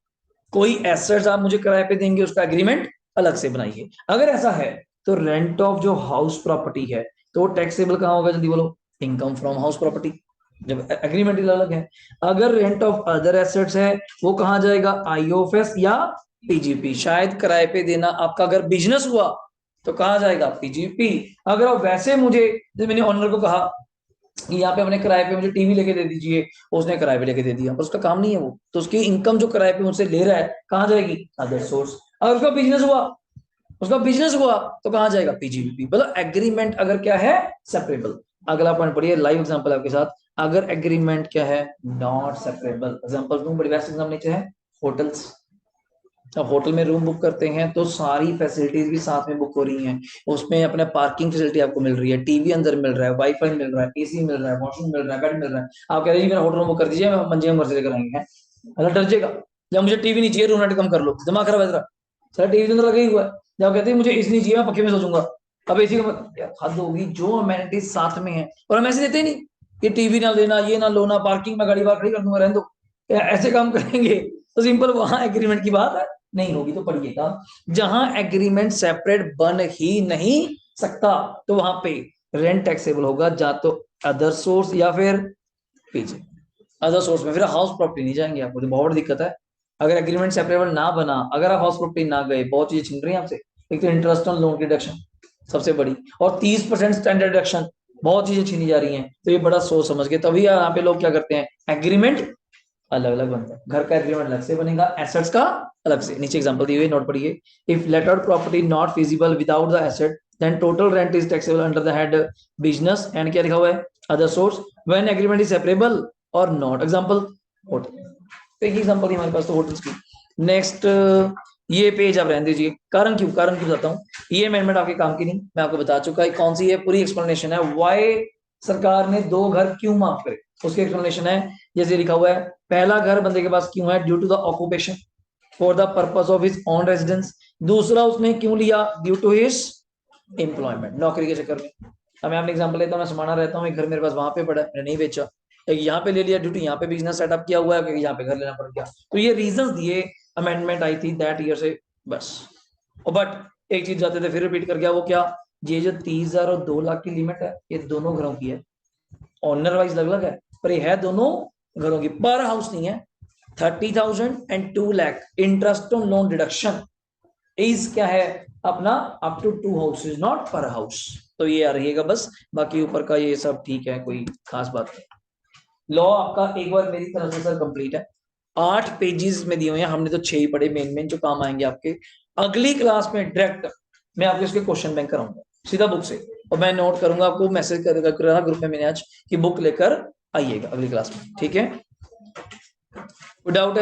S1: कोई एसेट्स आप मुझे किराए पे देंगे, उसका एग्रीमेंट अलग से बनाइए। अगर ऐसा है तो रेंट ऑफ जो हाउस प्रॉपर्टी है, तो टैक्सेबल कहाँ होगा, जल्दी बोलो? इनकम फ्रॉम हाउस प्रॉपर्टी, जब एग्रीमेंट अलग है। अगर रेंट ऑफ अदर एसेट्स है, वो कहाँ जाएगा? आईओएफएस या पीजीपी। शायद किराए पे देना आपका अगर बिजनेस हुआ तो कहाँ जाएगा? पीजीपी। अगर आप वैसे मुझे, जैसे मैंने ऑनर को कहा कि यहाँ पे अपने किराए पे मुझे टीवी लेके दे दीजिए, उसने किराए पे लेके दे दिया, पर उसका काम नहीं है वो, तो उसकी इनकम जो किराए पे मुझसे ले रहा है कहाँ जाएगी? Other source. अगर उसका बिजनेस हुआ तो कहाँ जाएगा? पीजीबीपी। मतलब एग्रीमेंट अगर क्या है? सेपरेबल। अगला पॉइंट पढ़िए, लाइव एग्जांपल आपके साथ। अगर एग्रीमेंट क्या है? Not separable. एग्जांपल दूं, बड़ी बेस्ट एग्जांपल नीचे है, होटल्स। अब होटल में रूम बुक करते हैं तो सारी फैसिलिटीज भी साथ में बुक हो रही हैं, उसमें अपने पार्किंग फैसिलिटी आपको मिल रही है, टीवी अंदर मिल रहा है, वाईफाई मिल रहा है, एसी मिल रहा है, वॉशरूम मिल रहा है, बेड मिल रहा है। आप कह रहे हैं मेरा होटल रूम बुक कर दीजिए, मैं मंजे में मर्जी लेकर आएंगे, मतलब डर जाएगा जब मुझे टीवी नहीं चाहिए, रूम रेंट कम कर लो, दिमाग खराब है तेरा, सर टीवी अंदर लगा ही हुआ है। जब कहते हैं मुझे एसी नहीं चाहिए, मैं पक्के में सोचूंगा, अब एसी का हद होगी, जो अमेनिटीज साथ में है। और हम ऐसे देते ही नहीं कि टीवी ना लेना, ये ना लो ना, पार्किंग में गाड़ी बाहर खड़ी कर दूंगा, रहने दो, ऐसे काम करेंगे तो सिंपल वहां एग्रीमेंट की बात है नहीं होगी। तो पढ़िएगा, जहां एग्रीमेंट सेपरेट बन ही नहीं सकता तो वहां पे रेंट टैक्सेबल होगा, या तो अदर सोर्स या फिर पीछे। अदर सोर्स में फिर हाउस प्रॉपर्टी नहीं जाएंगे आपको, तो बहुत बड़ी दिक्कत है। अगर एग्रीमेंट सेपरेबल ना बना, अगर आप हाउस प्रॉपर्टी ना गए, बहुत चीजें छिन रही हैं आपसे। एक तो इंटरेस्ट ऑन लोन की डिडक्शन सबसे बड़ी, और 30% स्टैंडर्ड डिडक्शन, बहुत चीजें छीनी जा रही हैं। तो ये बड़ा सोच समझ के, तभी यहाँ पे लोग क्या करते हैं, एग्रीमेंट अलग अलग बनता है। घर का एग्रीमेंट अलग से बनेगा, एसेट्स का अलग से। नीचे एग्जांपल दिए हुए, नोट पढ़िए। If let out property not feasible without the asset, then total rent is taxable under the head business and क्या लिखा हुआ है? Other source, when agreement is separable और नॉट। एग्जांपल होटल, एक एग्जांपल हमारे पास तो होटल्स की। नेक्स्ट, ये पेज आप रहने दीजिए। कारण क्यों बताता हूँ, ये अमेंडमेंट आपके काम की नहीं, मैं आपको बता चुका है कौन सी है, पूरी एक्सप्लेनेशन है व्हाई सरकार ने 2 घर क्यों माफ करे, उसकी एक्सप्लेनेशन है। जैसे लिखा हुआ है, पहला घर बंदे के पास क्यों है? Due to the occupation, for the purpose of his own residence. दूसरा उसने क्यों लिया? ड्यू टू हिज एम्प्लॉयमेंट, नौकरी के चक्कर में। अब मैं आपने एग्जांपल लेता हूँ, मैं समाना रहता हूँ, एक घर मेरे पास वहां पे पड़ा है, मैंने नहीं बेचा, एक यहाँ पे ले लिया ड्यू टू यहाँ पे बिजनेस सेटअप किया हुआ है, क्योंकि यहाँ पे घर लेना पड़ गया। तो ये रीजंस दिए, अमेंडमेंट आई थी दैट ईयर से, बस। और बट एक चीज जाते थे फिर रिपीट कर गया, वो क्या? ये जो 30,000 और 2 लाख की लिमिट है, ये दोनों घरों की है, ऑनर वाइज अलग अलग है, पर ये है दोनों घरों की, पर हाउस नहीं है। 30,000 and 2 lakh interest on loan deduction is क्या है अपना? अप टू 2 हाउसेज, नॉट पर हाउस। तो ये आ रहिएगा बस, बाकी ऊपर का ये सब ठीक है, कोई खास बात नहीं। लॉ आपका एक बार मेरी तरफ से सर कंप्लीट है, 8 पेजेस में दिए हुए हैं, हमने तो 6 ही पढ़े मेन जो काम आएंगे आपके। अगली क्लास में डायरेक्ट मैं आपके उसके क्वेश्चन बैंक कराऊंगा, सीधा बुक से, और मैं नोट करूंगा, आपको मैसेज कर ग्रुप में मैंने आज कि बुक लेकर आइएगा अगली क्लास में, ठीक है। विदाउट